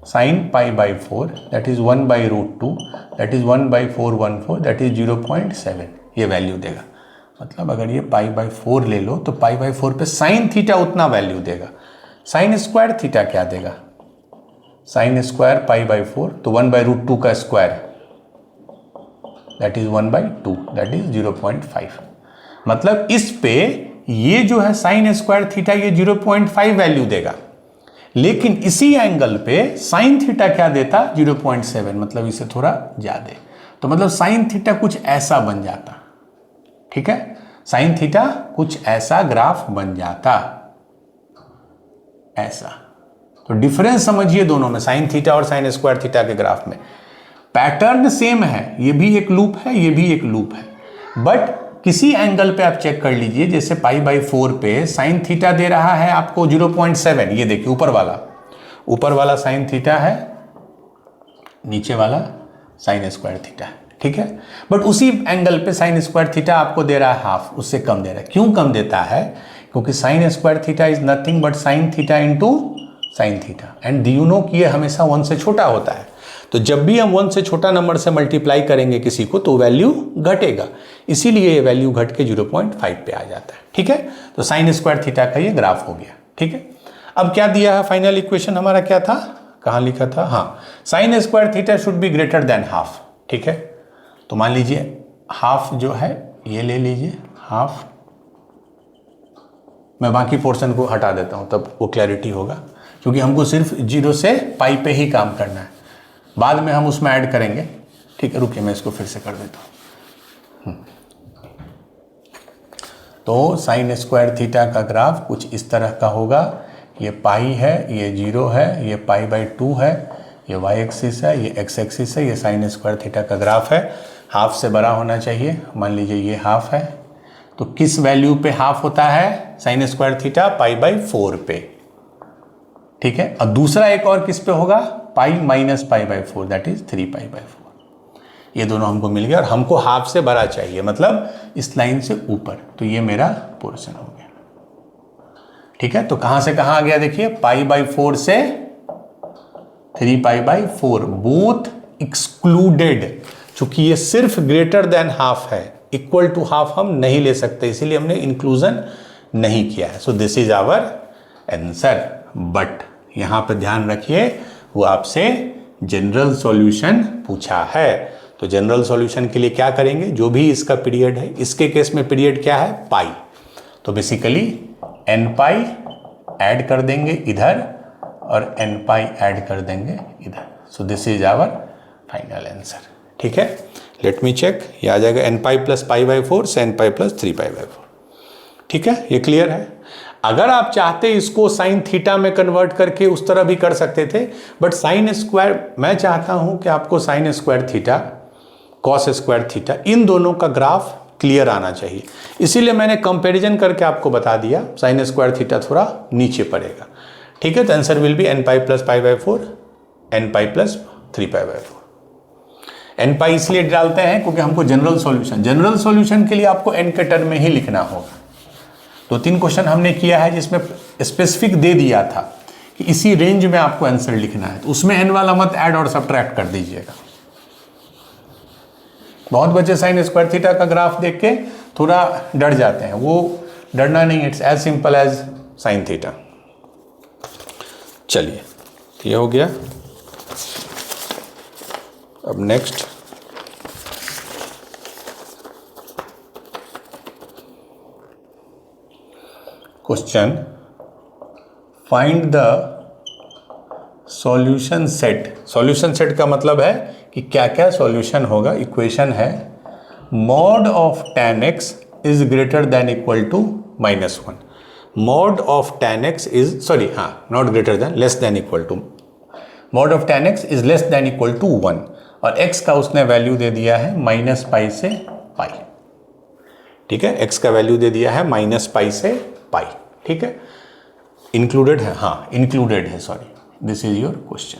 Sine pi by 4 that is 1 by root 2 that is 1 by 414 that is 0.7, ये वैल्यू देगा। मतलब अगर ये पाई बाई 4 ले लो तो पाई बाई 4 पे साइन थीटा उतना वैल्यू देगा। साइन स्क्वायर थीटा क्या देगा? साइन स्क्वायर पाई बाई 4, तो 1 बाई रूट 2 का square that is 1 by 2 that is 0.5। मतलब इस पे ये जो है साइन स्क्वायर थीटा ये 0.5 वैल्यू देगा, लेकिन इसी एंगल पे साइन थीटा क्या देता? 0.7, मतलब इसे थोड़ा ज्यादा। तो मतलब साइन थीटा कुछ ऐसा बन जाता, ठीक है, साइन थीटा कुछ ऐसा ग्राफ बन जाता, ऐसा। तो डिफरेंस समझिए दोनों में, साइन थीटा और साइन स्क्वायर थीटा के ग्राफ में पैटर्न सेम है, ये भी एक लूप है, ये भी एक लूप है, बट किसी एंगल पे आप चेक कर लीजिए, जैसे पाई बाई 4 पे साइन थीटा दे रहा है आपको 0.7, ये देखिए ऊपर वाला साइन थीटा है, नीचे वाला साइन स्क्वायर थीटा है, ठीक है। बट उसी एंगल पे साइन स्क्वायर थीटा आपको दे रहा है हाफ, उससे कम दे रहा है। क्यों कम देता है? क्योंकि sign square theta is nothing but sine theta into sine theta, and you know कि ये हमेशा 1 से छोटा होता है। तो जब भी हम 1 से छोटा नंबर से मल्टीप्लाई करेंगे किसी को तो वैल्यू घटेगा, इसीलिए ये वैल्यू घट के 0.5 पे आ जाता है, ठीक है। तो साइन स्क्वायर थीटा का ये ग्राफ हो गया, ठीक है। अब क्या दिया है? फाइनल इक्वेशन हमारा क्या था, कहाँ लिखा था? हाँ, sign square theta should be greater than half, ठीक है। तो मान लीजिए हाफ जो है ये ले लीजिए, हाफ, मैं बाकी पोर्शन को हटा देता हूं तब वो क्लैरिटी होगा, क्योंकि हमको सिर्फ 0 से पाई पे ही काम करना है, बाद में हम उसमें ऐड करेंगे, ठीक है। रुकिए मैं इसको फिर से कर देता हूं। तो साइन स्क्वायर थीटा का ग्राफ कुछ इस तरह का होगा, ये पाई है, ये 0 है, ये पाई बाई 2 है, ये वाई एक्सिस है, ये एक्स एक्सिस है, ये साइन स्क्वायर थीटा का ग्राफ है। हाफ से बड़ा होना चाहिए, मान लीजिए ये हाफ है, तो किस वैल्यू पे हाफ होता है sign square theta? Pi by 4 पे, ठीक है। और दूसरा एक और किस पे होगा? Pi minus pi by 4 that is 3 pi by 4। ये दोनों हमको मिल गया और हमको हाफ से बड़ा चाहिए, मतलब इस लाइन से ऊपर, तो ये मेरा पोर्शन हो गया, ठीक है। तो कहां से कहां आ गया? देखिए पाई बाई 4 से 3 पाई बाई 4, बोथ एक्सक्लूडेड। चूंकि ये सिर्फ ग्रेटर देन हाफ है, इक्वल टू हाफ हम नहीं ले सकते, इसीलिए हमने इंक्लूजन नहीं किया है। So this is our answer. But यहां पर ध्यान रखिए वो आपसे जनरल सॉल्यूशन पूछा है, तो जनरल सॉल्यूशन के लिए क्या करेंगे? जो भी इसका पीरियड है, इसके केस में पीरियड क्या है? पाई, तो बेसिकली एन पाई ऐड कर देंगे इधर और एन पाई ऐड कर देंगे इधर। So this is our final answer, ठीक है। लेट मी चेक, ये आ जाएगा n pi plus pi by 4 से n pi plus 3 pi by 4, ठीक है। ये क्लियर है। अगर आप चाहते इसको साइन थीटा में कन्वर्ट करके उस तरह भी कर सकते थे, बट साइन स्क्वायर, मैं चाहता हूं कि आपको sine square theta, cos square theta, इन दोनों का ग्राफ क्लियर आना चाहिए, इसीलिए मैंने कंपैरिजन करके आपको बता दिया साइन स्क्वायर थीटा थोड़ा नीचे पड़ेगा, ठीक है, तो answer will be n pi plus pi by 4 n pi plus 3 pi by 4। n पाई इसलिए डालते हैं क्योंकि हमको जनरल सॉल्यूशन के लिए आपको n के टर्म में ही लिखना होगा। 2-3 क्वेश्चन हमने किया है जिसमें स्पेसिफिक दे दिया था कि इसी रेंज में आपको आंसर लिखना है, तो उसमें n वाला मत ऐड और सब्ट्रैक्ट कर दीजिएगा। बहुत बच्चे साइन स्क्वायर थीटा का ग्राफ देख के थोड़ा डर जाते हैं, वो डरना नहीं, it's as simple as sine theta. चलिए ये हो गया। अब next question, find the solution set. Solution set का मतलब है कि क्या क्या सॉल्यूशन होगा। इक्वेशन है mod of tan x is greater than equal to -1। Mod of tan x is not greater than, less than equal to. Mod of tan x is less than equal to 1 और x का उसने value दे दिया है -π से π। ठीक है, x का value दे दिया है -π से π। ठीक है, इंक्लूडेड है, हाँ इंक्लूडेड है, sorry, this is your question.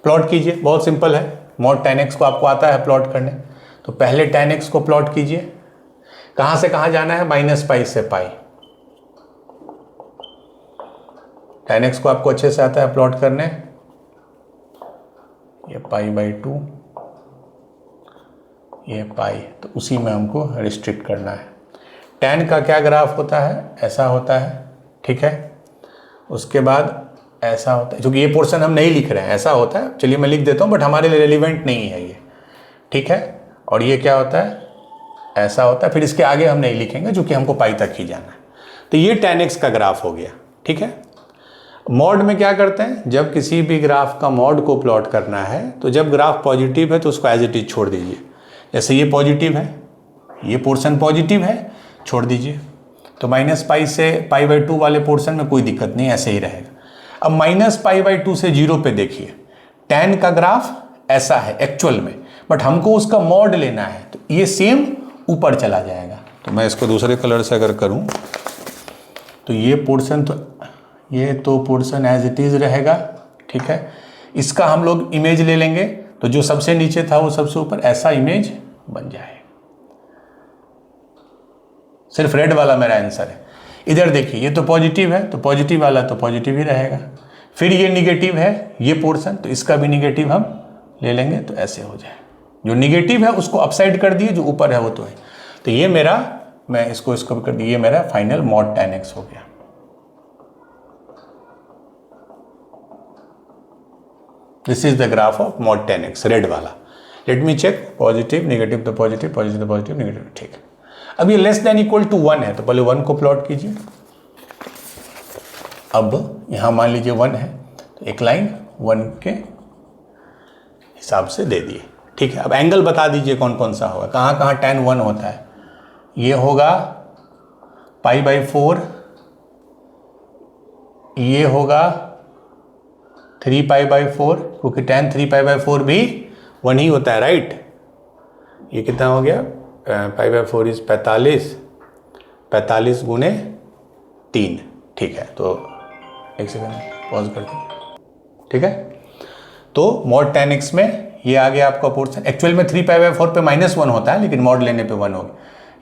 Plot कीजिए, बहुत सिंपल है। मॉड tan x को आपको आता है प्लॉट करने, तो पहले tan x को प्लॉट कीजिए। कहां से कहां जाना है? -π से π। tan x को आपको अच्छे से आता है प्लॉट करने, ये π/2, ये π, तो उसी में हमको रिस्ट्रिक्ट करना है। tan का क्या ग्राफ होता है? ऐसा होता है, ठीक है। उसके बाद ऐसा होता है, क्योंकि ये पोर्शन हम नहीं लिख रहे हैं, ऐसा होता है, चलिए मैं लिख देता हूँ, बट हमारे लिए रेलिवेंट नहीं है ये, ठीक है। और ये क्या होता है? ऐसा होता है, फिर इसके आगे हम नहीं लिखेंगे क्योंकि हमको पाई तक ही जाना है। तो ये tan x का ग्राफ हो गया, ठीक है। मॉड में क्या करते हैं? जब किसी भी ग्राफ का मॉड को प्लॉट करना है, तो जब ग्राफ पॉजिटिव है तो उसको एज इट इज छोड़ दीजिए। जैसे ये पॉजिटिव है, ये पोर्शन पॉजिटिव है, छोड़ दीजिए, तो -π से π/2 वाले पोर्शन में कोई दिक्कत नहीं, ऐसे ही रहेगा। अब -π/2 से 0 पे देखिए, tan का ग्राफ ऐसा है एक्चुअल में, बट हमको उसका मॉड लेना है, तो ये सेम ऊपर चला जाएगा। तो मैं इसको दूसरे कलर से अगर करूं, तो ये पोर्शन, तो ये तो पोर्शन एज इट इज रहेगा, ठीक है। इसका हम लोग इमेज ले लेंगे, तो जो सबसे नीचे था वो सबसे ऊपर, ऐसा इमेज बन जाए। सिर्फ रेड वाला मेरा आंसर है। इधर देखिए, ये तो पॉजिटिव है, तो पॉजिटिव वाला तो पॉजिटिव ही रहेगा। फिर ये निगेटिव है ये पोर्शन, तो इसका भी निगेटिव हम ले लेंगे, तो ऐसे हो जाए। जो निगेटिव है उसको अपसाइड कर दिए, जो ऊपर है वो तो है। तो ये मेरा, मैं इसको भी कर दिए, ये मेरा फाइनल मॉड tan x हो गया। This is the graph of mod tan x, red वाला। Let me check, positive negative तो पॉजिटिव, पॉजिटिव तो पॉजिटिव, नेगेटिव, ठीक है। अब ये लेस देन इक्वल टू 1 है, तो पहले 1 को प्लॉट कीजिए। अब यहां मान लीजिए 1 है, तो एक लाइन 1 के हिसाब से दे दिए, ठीक है। अब एंगल बता दीजिए कौन कौन सा होगा, कहाँ कहाँ tan 1 होता है। ये होगा π/4, ये होगा 3π/4, क्योंकि tan 3π/4 भी 1 ही होता है, राइट। ये कितना हो गया? π/4 इज 45 गुने 3, ठीक है। तो एक सेकंड पॉज करते हैं, ठीक है। तो मॉड tan x में ये आ गया आपका पोर्शन। एक्चुअल में 3π/4 पे -1 होता है, लेकिन मॉड लेने पे 1 हो गया।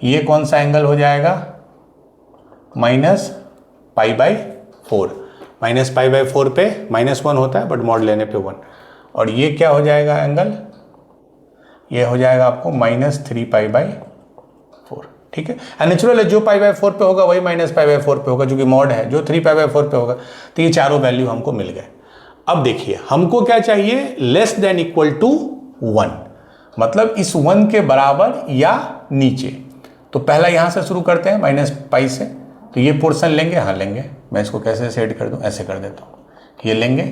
ये कौन सा एंगल हो जाएगा? -π/4। -π/4 पे -1 होता है, बट मॉड लेने पे 1। और ये क्या हो जाएगा एंगल? ये हो जाएगा आपको -3π/4, ठीक है। नेचुरल है, जो π/4 पे होगा वही -π/4 पे होगा, जो कि मॉड है। जो 3π/4 पे होगा, तो ये चारों वैल्यू हमको मिल गए। अब देखिए, हमको क्या चाहिए? लेस देन इक्वल टू 1, मतलब इस 1 के बराबर या नीचे। तो पहला यहां से शुरू करते हैं, -π से। तो ये पोर्शन लेंगे, हाँ लेंगे। मैं इसको कैसे सेट कर दूं? ऐसे कर देता हूं, ये लेंगे।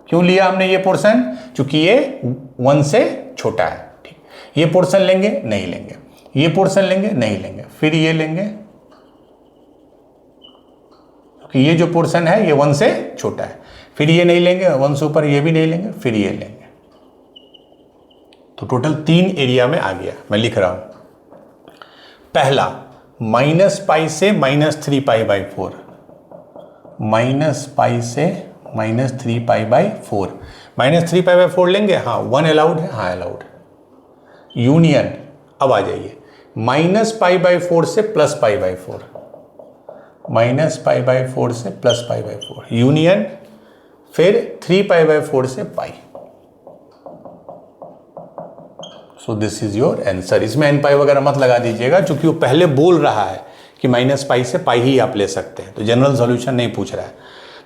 क्यों लिया हमने ये पोर्शन? क्योंकि ये 1 से छोटा है, ठीक। ये पोर्शन लेंगे, नहीं लेंगे। ये पोर्शन लेंगे, नहीं लेंगे। फिर ये लेंगे, क्योंकि ये जो पोर्शन है ये 1 से छोटा है। फिर ये नहीं लेंगे, 1 से ऊपर ये भी नहीं लेंगे, फिर ये लेंगे। तो टोटल 3 एरिया में आ गया। मैं लिख रहा हूं, पहला -π से -3π/4, माइनस पाई से माइनस 3π/4। माइनस 3π/4 लेंगे, हाँ 1 अलाउड है, हाँ अलाउड है। यूनियन, अब आ जाइए, -π/4 से +π/4, -π/4 से +π/4 यूनियन, फिर 3π/4 से pi. So this is your answer. इसमें n पाई वगैरह मत लगा दीजिएगा, क्योंकि वो पहले बोल रहा है कि -π से पाई ही आप ले सकते हैं, तो जनरल सॉल्यूशन नहीं पूछ रहा है।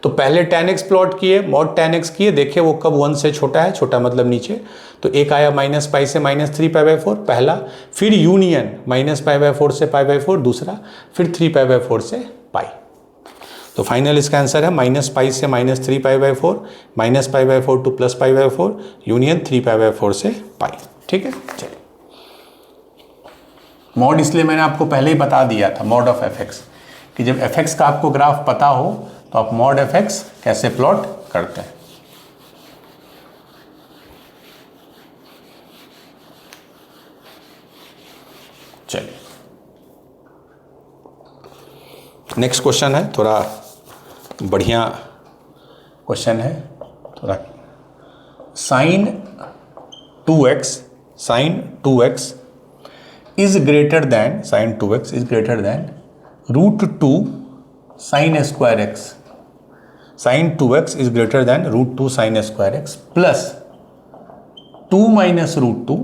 तो पहले tan x प्लॉट किए, mod tan x किए, देखिए वो कब 1 से छोटा है, छोटा मतलब नीचे, तो एक आया -π से -3π/4 पहला, फिर यूनियन -π/4 से π/4 दूसरा, फिर 3π/4 से पाई। तो फाइनल इसका आंसर है -π से -3π/4, -π/4 टू +π/4 यूनियन 3π/4 से पाई। ठीक है, चलिए। मॉड इसलिए मैंने आपको पहले ही बता दिया था, मॉड ऑफ एफ एक्स, कि जब एफ एक्स का आपको ग्राफ पता हो तो आप मॉड एफ एक्स कैसे प्लॉट करते हैं। चलिए, नेक्स्ट क्वेश्चन है, थोड़ा बढ़िया क्वेश्चन है, थोड़ा sin 2x is greater than sin 2x is greater than √2 sin square x, sin 2x is greater than √2 sin square x plus 2 minus √2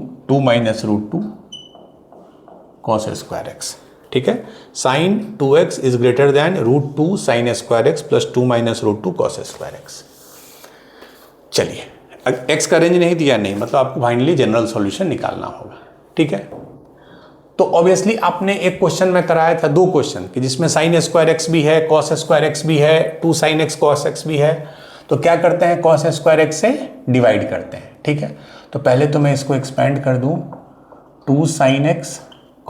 cos square x। ठीक है, sin 2x is greater than √2 sin square x plus 2 minus √2 cos square x। चलिए, x का range नहीं दिया, नहीं मतलब आपको finally general solution निकालना होगा। ठीक है, तो ऑब्वियसली आपने एक क्वेश्चन में कराया था, दो क्वेश्चन, कि जिसमें sin स्क्वायर एक्स भी है, cos स्क्वायर एक्स भी है, 2 sin x cos x भी है, तो क्या करते हैं, cos स्क्वायर एक्स से डिवाइड करते हैं। ठीक है, तो पहले तो मैं इसको एक्सपेंड कर दूं, 2 sin x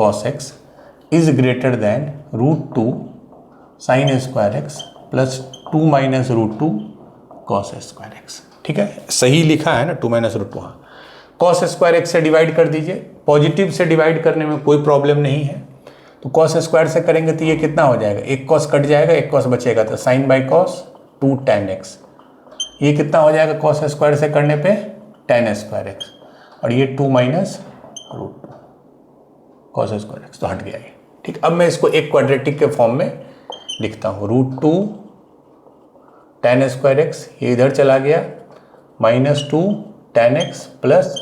cos x is greater then √2 sin square x plus 2 minus √2 cos square x. ठीक है, सही लिखा है ना, 2 minus √2, हाँ। cos स्क्वायर एक्स से डिवाइड कर दीजिए, पॉजिटिव से डिवाइड करने में कोई प्रॉब्लम नहीं है। तो cos स्क्वायर से करेंगे तो ये कितना हो जाएगा, एक cos कट जाएगा, एक cos बचेगा, तो sin by cos 2 tan x, ये कितना हो जाएगा cos स्क्वायर से करने पे tan स्क्वायर एक्स, और ये 2 minus √2 cos स्क्वायर एक्स, तो हट गया ये। ठीक, अब मैं इसको एक क्वाड्रेटिक के फॉर्म में लिखता हूँ, √2 tan स्क्वायर एक्स, ये इधर चला गया, -2 tan x plus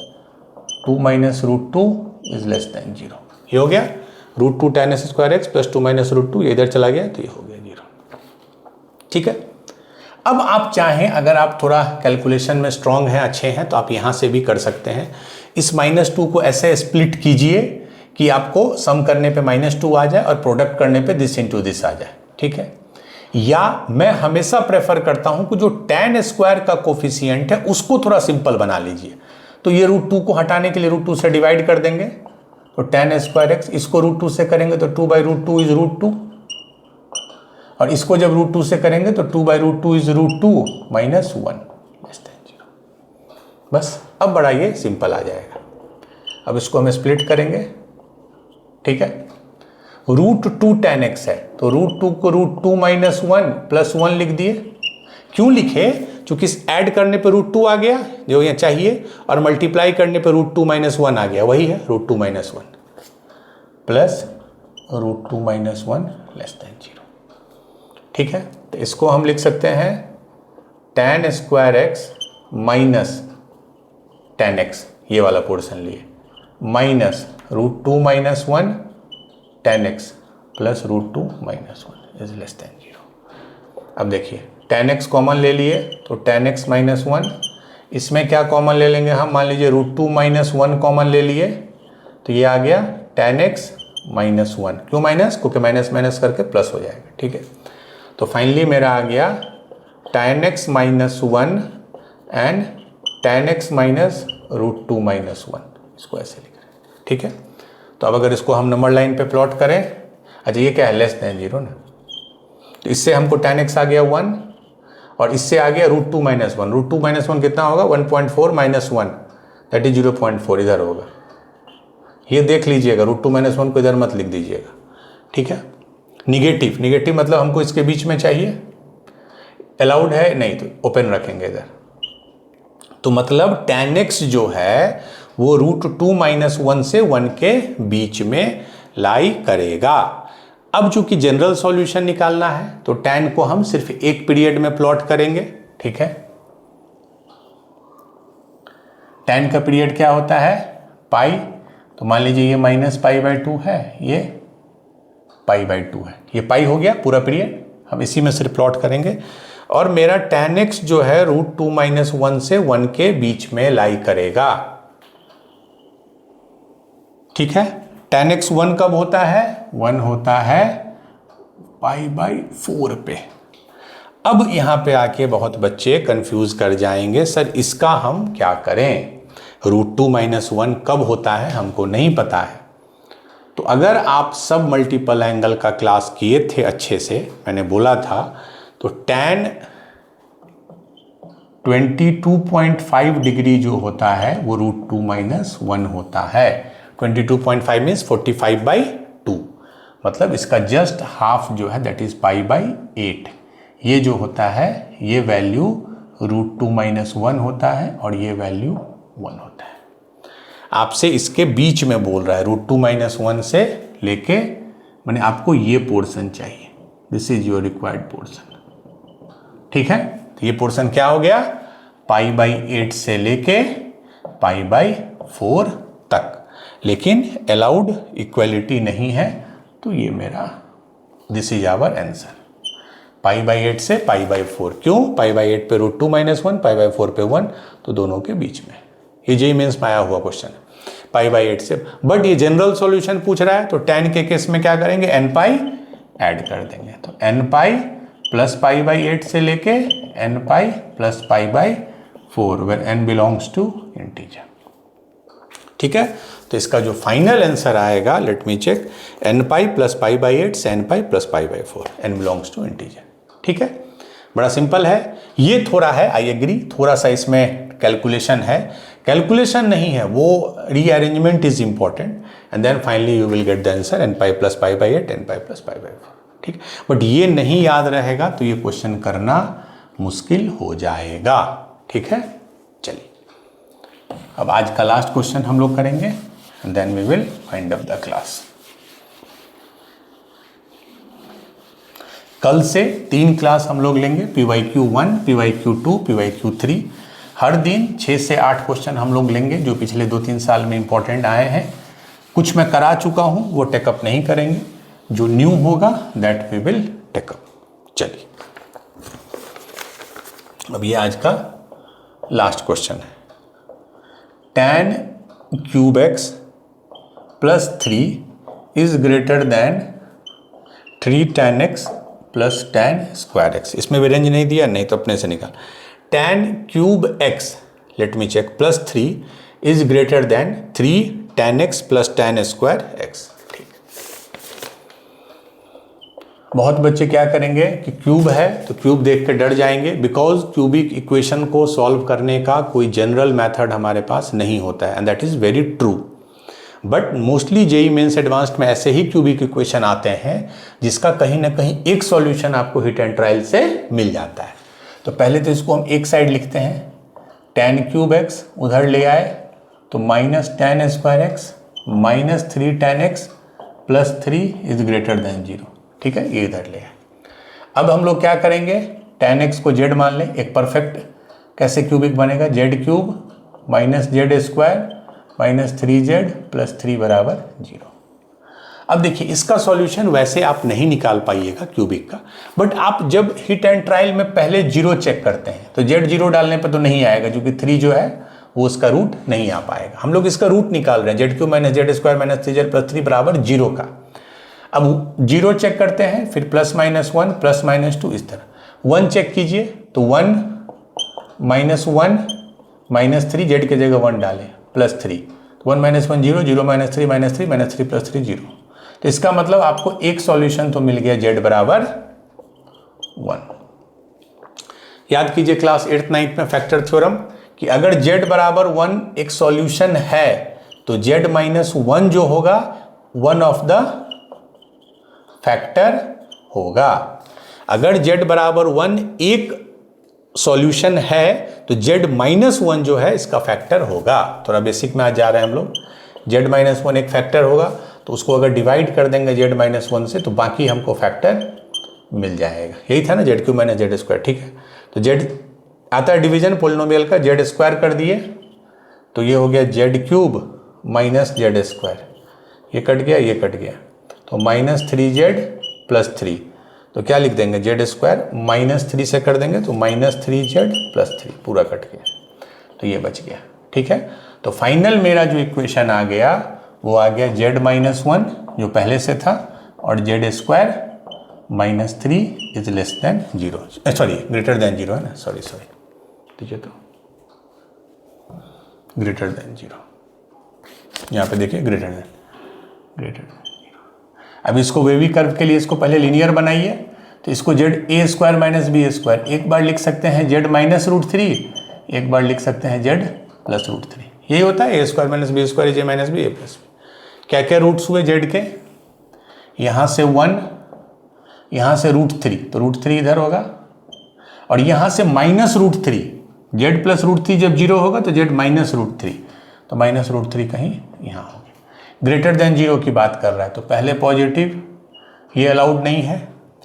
2 minus √2 is less then 0। ये हो गया √2 tan x square x plus 2 minus √2, ये इधर चला गया, तो ये हो गया 0। ठीक है, अब आप चाहें, अगर आप थोड़ा कैलकुलेशन में स्ट्रांग हैं, अच्छे हैं, तो आप यहाँ से भी कर सकते हैं। इस -2 को ऐसे स्प्लिट कीजिए कि आपको सम करने पे -2 आ जाए और प्रोडक्ट करने पे दिस इंटू दिस आ जाए। ठीक है, या मैं हमेशा प्रेफर करता हूं कि जो tan स्क्वायर का कोफिशिएंट है उसको थोड़ा सिंपल बना लीजिए। तो ये √2 को हटाने के लिए √2 से डिवाइड कर देंगे, तो tan स्क्वायर एक्स, इसको √2 से करेंगे तो 2/√2 इज √2, और इसको जब √2 से करेंगे तो 2/√2 इज √2 -1 लेस देन 0। बस, अब बड़ा ये सिंपल आ जाएगा। अब इसको हम स्प्लिट करेंगे। ठीक है, √2 tan x है, तो √2 को √2 minus 1 प्लस 1 लिख दिए। क्यों लिखे, क्योंकि ऐड करने पे √2 आ गया जो यहाँ चाहिए, और मल्टीप्लाई करने पे √2 minus 1 आ गया, वही है √2 minus 1 plus √2 minus 1 less then 0। ठीक है, तो इसको हम लिख सकते हैं tan square x minus tan x, ये वाला पोर्शन लिए, minus √2 minus 1 tan x plus √2 minus 1 is less then 0। अब देखिए, tan x कॉमन ले लिए तो tan x minus 1, इसमें क्या कॉमन ले लेंगे हम, मान लीजिए √2 minus 1 कॉमन ले लिए, तो ये आ गया tan x minus 1। क्यों माइनस, क्योंकि माइनस माइनस करके प्लस हो जाएगा। ठीक है, तो फाइनली मेरा आ गया tan x minus 1 and tan x minus √2 minus 1, इसको ऐसे लिख रहे हैं। ठीक है, तो अब अगर इसको हम नंबर लाइन पे प्लॉट करें, अच्छा ये क्या है, लेस देन 0 ना, तो इससे हमको tan x आ गया 1, और इससे आ गया √2 minus 1। √2 minus 1 कितना होगा, 1.4 minus 1 दैट इज 0.4, इधर होगा। ये देख लीजिएगा, √2 minus 1 को इधर मत लिख दीजिएगा। ठीक है, निगेटिव, निगेटिव मतलब हमको इसके बीच में चाहिए, अलाउड है नहीं, तो ओपन रखेंगे इधर। तो मतलब tan x जो है वो √2 - 1 से 1 के बीच में लाई करेगा। अब चूंकि जनरल सॉल्यूशन निकालना है तो tan को हम सिर्फ एक पीरियड में प्लॉट करेंगे, ठीक है। tan का पीरियड क्या होता है, पाई, तो मान लीजिए ये -π/2 है, ये π/2 है, ये पाई हो गया पूरा पीरियड, हम इसी में सिर्फ प्लॉट करेंगे। और मेरा tan x जो है √2 - 1 से 1 के बीच में लाई करेगा, ठीक है। tan x 1 कब होता है, 1 होता है π/4 पे। अब यहां पे आके बहुत बच्चे कंफ्यूज कर जाएंगे, सर इसका हम क्या करें, √2 - 1 कब होता है हमको नहीं पता है। तो अगर आप सब मल्टीपल एंगल का क्लास किए थे अच्छे से, मैंने बोला था, तो tan 22.5 डिग्री जो होता है वो √2 - 1 होता है। 22.5 मीन्स 45/2, मतलब इसका जस्ट हाफ जो है दैट इज π/8। ये जो होता है ये वैल्यू √2 - 1 होता है और ये वैल्यू 1 होता है। आपसे इसके बीच में बोल रहा है, √2 - 1 से लेके, मैंने आपको ये पोर्शन चाहिए, this is your required portion, ठीक है। तो ये पोर्शन क्या हो गया, π/8 से लेके π/4 तक। लेकिन अलाउड इक्वलिटी नहीं है, तो ये मेरा दिस इज आवर आंसर, π/8 से π/4। क्यों, π/8 पे √2 - 1, π/4 पे 1, तो दोनों के बीच में। ये JEE मेंस में आया हुआ क्वेश्चन है, π/8 से। बट ये जनरल सॉल्यूशन पूछ रहा है, तो tan के केस में क्या करेंगे, nπ ऐड कर देंगे, तो nπ प्लस π/8 से लेके nπ plus π/4 where n belongs to integer, ठीक है। तो इसका जो फाइनल आंसर आएगा, let me check, nπ plus π/8 से nπ plus π/4, n belongs to integer, ठीक है। बड़ा सिंपल है, ये थोड़ा है, आई एग्री, थोड़ा सा इसमें कैलकुलेशन है, कैलकुलेशन नहीं है वो, rearrangement is important, and then finally you will get the answer nπ plus π/8 nπ plus π/4, ठीक। बट ये नहीं याद रहेगा तो ये क्वेश्चन करना मुश्किल हो जाएगा, ठीक है। चलिए अब आज का लास्ट क्वेश्चन हम लोग करेंगे, and then we will wind up the class. कल से 3 क्लास हम लोग लेंगे, PYQ1, PYQ2, PYQ3। हर दिन 6 से 8 क्वेश्चन हम लोग लेंगे जो पिछले 2-3 साल में इंपॉर्टेंट आए हैं। कुछ मैं करा चुका हूं, वो टेकअप नहीं करेंगे, जो न्यू होगा दैट वी विल टेकअप। चलिए अब ये आज का लास्ट क्वेश्चन है, tan cube x plus 3 is greater than 3 tan x plus tan square x। इसमें भी रेंज नहीं दिया, नहीं तो अपने से निकाल। tan cube x, let me check, plus 3 is greater than 3 tan x plus tan square x। बहुत बच्चे क्या करेंगे कि क्यूब है तो क्यूब देख के डर जाएंगे, बिकॉज क्यूबिक इक्वेशन को सॉल्व करने का कोई जनरल मेथड हमारे पास नहीं होता है, and that is very true. But mostly JEE mains advanced में ऐसे ही क्यूबिक इक्वेशन आते हैं जिसका कहीं ना कहीं एक सॉल्यूशन आपको हिट एंड ट्रायल से मिल जाता है। तो पहले तो इसको हम एक साइड लिखते हैं, tan क्यूब x उधर ले आए तो minus tan square x minus 3 tan x plus 3 is greater then 0, ठीक है, ये इधर ले आए। अब हम लोग क्या करेंगे, tan x को z मान लें, एक परफेक्ट कैसे क्यूबिक बनेगा, z cube minus z square minus 3z plus 3 बराबर 0। अब देखिए इसका सॉल्यूशन वैसे आप नहीं निकाल पाइएगा क्यूबिक का, बट आप जब हिट एंड ट्रायल में पहले 0 चेक करते हैं तो z 0 डालने पर तो नहीं आएगा, क्योंकि 3 जो है वो उसका रूट नहीं आ पाएगा। हम लोग इसका रूट निकाल रहे हैं, z cube minus z square minus 3z plus 3 बराबर 0 का। अब 0 चेक करते हैं, फिर प्लस माइनस 1 प्लस माइनस 2 इस तरह। 1 चेक कीजिए तो 1 माइनस 1 माइनस 3, जेड की जगह 1 डालें plus 3, 1 minus 1 0, 0 minus 3 minus 3 minus 3 plus 3 0। तो इसका मतलब आपको एक सॉल्यूशन तो मिल गया, z बराबर 1। याद कीजिए क्लास 8th 9th में फैक्टर थ्योरम कि अगर z बराबर 1 एक सॉल्यूशन है तो z माइनस 1 जो होगा वन ऑफ द फैक्टर होगा। अगर z बराबर 1 एक सॉल्यूशन है तो z माइनस 1 जो है इसका फैक्टर होगा। थोड़ा बेसिक में आज जा रहे हैं हम लोग। z माइनस 1 एक फैक्टर होगा, तो उसको अगर डिवाइड कर देंगे z माइनस 1 से तो बाकी हमको फैक्टर मिल जाएगा। यही था ना z cube minus z square, ठीक है। तो z आता है डिवीजन पोलिनोमियल का, z स्क्वायर कर दिए तो ये हो गया z cube minus z square, ये कट गया ये कट गया, तो माइनस 3z प्लस 3, तो क्या लिख देंगे z स्क्वायर माइनस 3 से कर देंगे तो माइनस 3z प्लस 3, पूरा कट गया, तो ये बच गया, ठीक है। तो फाइनल मेरा जो इक्वेशन आ गया वो आ गया z माइनस 1 जो पहले से था, और z square minus 3 is less then 0, sorry greater than 0 है ना, सॉरी देखिए, तो ग्रेटर देन 0, यहाँ पे देखिए ग्रेटर देन 0। अब इसको वेवी कर्व के लिए इसको पहले लीनियर बनाइए, तो इसको z a square minus b square एक बार लिख सकते हैं z माइनस √3, एक बार लिख सकते हैं z प्लस √3, यही होता है a square minus b square j minus b a plus b. क्या क्या रूट्स हुए z के, यहाँ से 1, यहाँ से √3, तो √3 इधर होगा, और यहाँ से माइनस √3, z प्लस √3 जब 0 होगा तो z माइनस √3, तो माइनस √3 कहीं यहाँ होगा। ग्रेटर देन 0 की बात कर रहा है तो पहले पॉजिटिव, ये अलाउड नहीं है,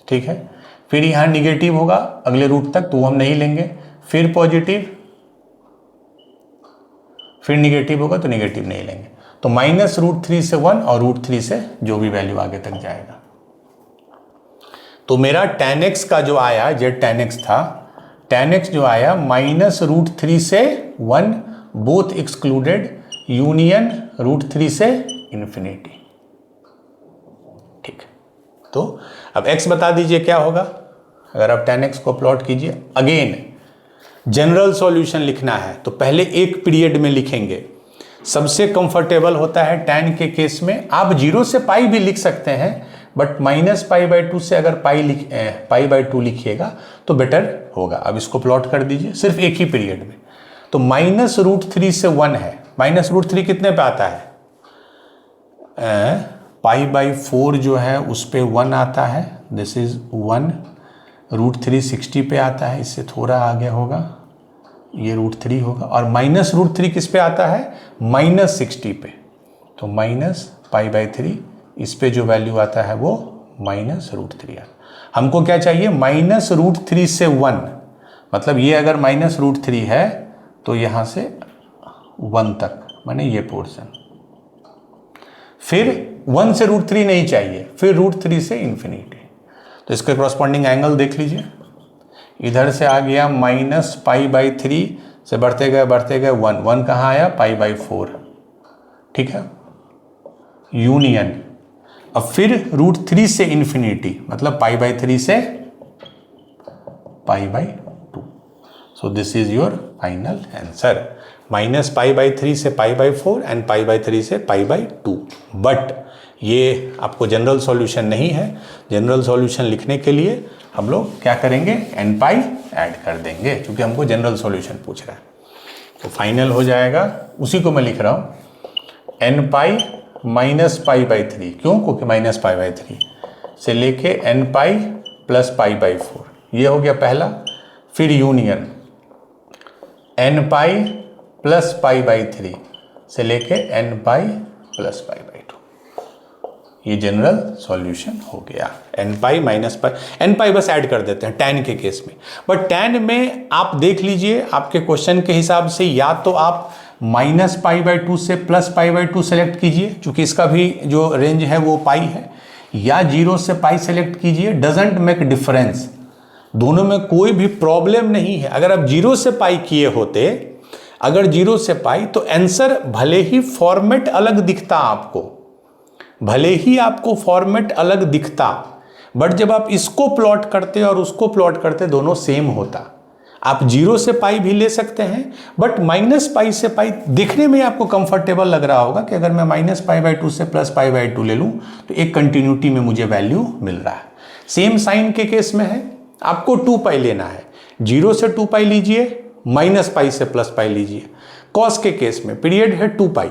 ठीक है। फिर यहाँ निगेटिव होगा अगले रूट तक, तो वो हम नहीं लेंगे, फिर पॉजिटिव, फिर निगेटिव होगा तो निगेटिव नहीं लेंगे, तो माइनस √3 से 1 और √3 से जो भी वैल्यू आगे तक जाएगा। तो मेरा tan x का जो आया, z tan x था, tan x जो आया माइनस √3 से 1 बोथ एक्सक्लूडेड, यूनियन √3 से इन्फिनिटी, ठीक। तो अब x बता दीजिए क्या होगा, अगर आप tan x को प्लॉट कीजिए। अगेन जनरल सॉल्यूशन लिखना है तो पहले एक पीरियड में लिखेंगे, सबसे कंफर्टेबल होता है tan के केस में। आप 0 से पाई भी लिख सकते हैं, बट माइनस π/2 से अगर π/2 लिखिएगा तो बेटर होगा। अब इसको प्लॉट कर दीजिए सिर्फ एक ही पीरियड में, तो माइनस √3 से 1 है, माइनस √3 कितने पे आता है, π/4 जो है उस पे 1 आता है, दिस इज 1, √3 60 पे आता है, इससे थोड़ा आगे होगा, ये √3 होगा, और माइनस √3 किस पे आता है, माइनस 60 पे, तो माइनस π/3, इस पे जो वैल्यू आता है वो माइनस √3 आता है। हमको क्या चाहिए, माइनस √3 से 1, मतलब ये अगर माइनस √3 है तो यहाँ से 1 तक, माने ये पोर्शन, फिर 1 से √3 नहीं चाहिए, फिर √3 से इन्फिनिटी, तो इसके करस्पॉन्डिंग एंगल देख लीजिए, इधर से आ गया माइनस π/3 से बढ़ते गए 1 कहाँ आया, π/4, ठीक है, यूनियन, अब फिर √3 से इन्फिनिटी, मतलब π/3 से π/2, so this is your final answer, minus π/3 से π/4 एंड π/3 से π/2। बट ये आपको जनरल सॉल्यूशन नहीं है, जनरल सॉल्यूशन लिखने के लिए हम लोग क्या करेंगे, nπ ऐड कर देंगे, क्योंकि हमको जनरल सॉल्यूशन पूछ रहा है। तो फाइनल हो जाएगा, उसी को मैं लिख रहा हूँ, nπ माइनस π/3, क्यों, क्योंकि माइनस π/3 से लेके nπ प्लस π/4, ये हो गया पहला, फिर यूनियन nπ प्लस π/3 से लेके nπ प्लस π/2, ये जनरल सॉल्यूशन हो गया। nπ माइनस पाई, nπ बस ऐड कर देते हैं tan के केस में, बट tan में आप देख लीजिए आपके क्वेश्चन के हिसाब से, या तो आप माइनस π/2 से प्लस π/2 सेलेक्ट कीजिए, चूंकि इसका भी जो रेंज है वो पाई है, या 0 से पाई सेलेक्ट कीजिए, डजेंट मेक डिफरेंस, दोनों में कोई भी प्रॉब्लम नहीं है। अगर आप 0 से पाई किए होते, अगर 0 से पाई, तो आंसर भले ही फॉर्मेट अलग दिखता आपको, भले ही आपको फॉर्मेट अलग दिखता, बट जब आप इसको प्लॉट करते और उसको प्लॉट करते दोनों सेम होता। आप 0 से पाई भी ले सकते हैं, बट माइनस पाई से पाई देखने में आपको कंफर्टेबल लग रहा होगा कि अगर मैं माइनस π/2 से प्लस π/2 ले लूँ तो एक कंटिन्यूटी में मुझे वैल्यू मिल रहा है। सेम साइन के केस में है, आपको 2π लेना है, 0 से 2π लीजिए, माइनस पाई से प्लस पाई लीजिए। कॉस के केस में पीरियड है 2π,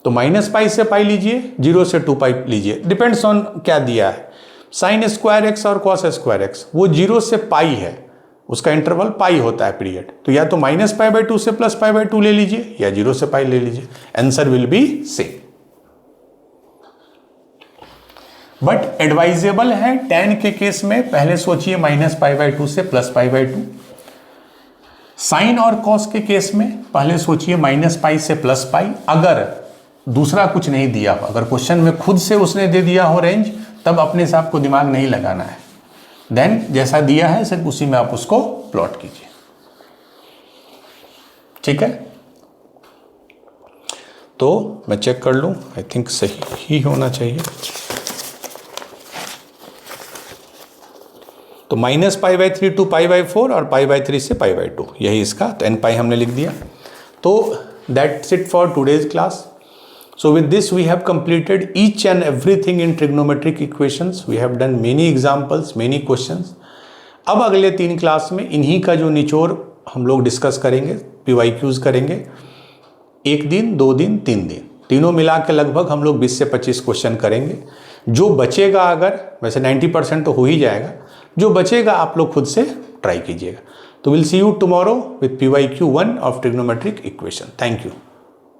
तो माइनस पाई से पाई लीजिए, 0 से 2π लीजिए, डिपेंड्स ऑन क्या दिया है। साइन स्क्वायर एक्स और कॉस स्क्वायर एक्स वो 0 से पाई है, उसका इंटरवल पाई होता है पीरियड, तो या तो -π/2 से +π/2 ले लीजिए या 0 से पाई ले लीजिए, answer will be same. But advisable है tan के केस में पहले सोचिए -π/2 से +π/2, साइन और कॉस के केस में पहले सोचिए -π से +π। अगर दूसरा कुछ नहीं दिया हो, अगर क्वेश्चन में खुद से उसने दे दिया हो रेंज, तब अपने से आपको दिमाग नहीं लगाना है, देन जैसा दिया है सिर्फ उसी में आप उसको प्लॉट कीजिए, ठीक है। तो मैं चेक कर लूं, आई थिंक सही ही होना चाहिए। तो -π/3 to π/4 और π/3 से π/2, यही इसका, तो n पाई हमने लिख दिया। तो that's it for today's class. So with this we have completed each and everything in trigonometric equations. We have done many examples, many questions. अब अगले 3 क्लास में इन्हीं का जो निचोड़ हम लोग डिस्कस करेंगे, PYQs करेंगे, 1 दिन 2 दिन 3 दिन, तीनों मिला के लगभग हम लोग 20 से 25 क्वेश्चन करेंगे। जो बचेगा, अगर वैसे 90% तो हो ही जाएगा, जो बचेगा आप लोग खुद से ट्राई कीजिएगा। तो will see you tomorrow with PYQ 1 of trigonometric equation. Thank you.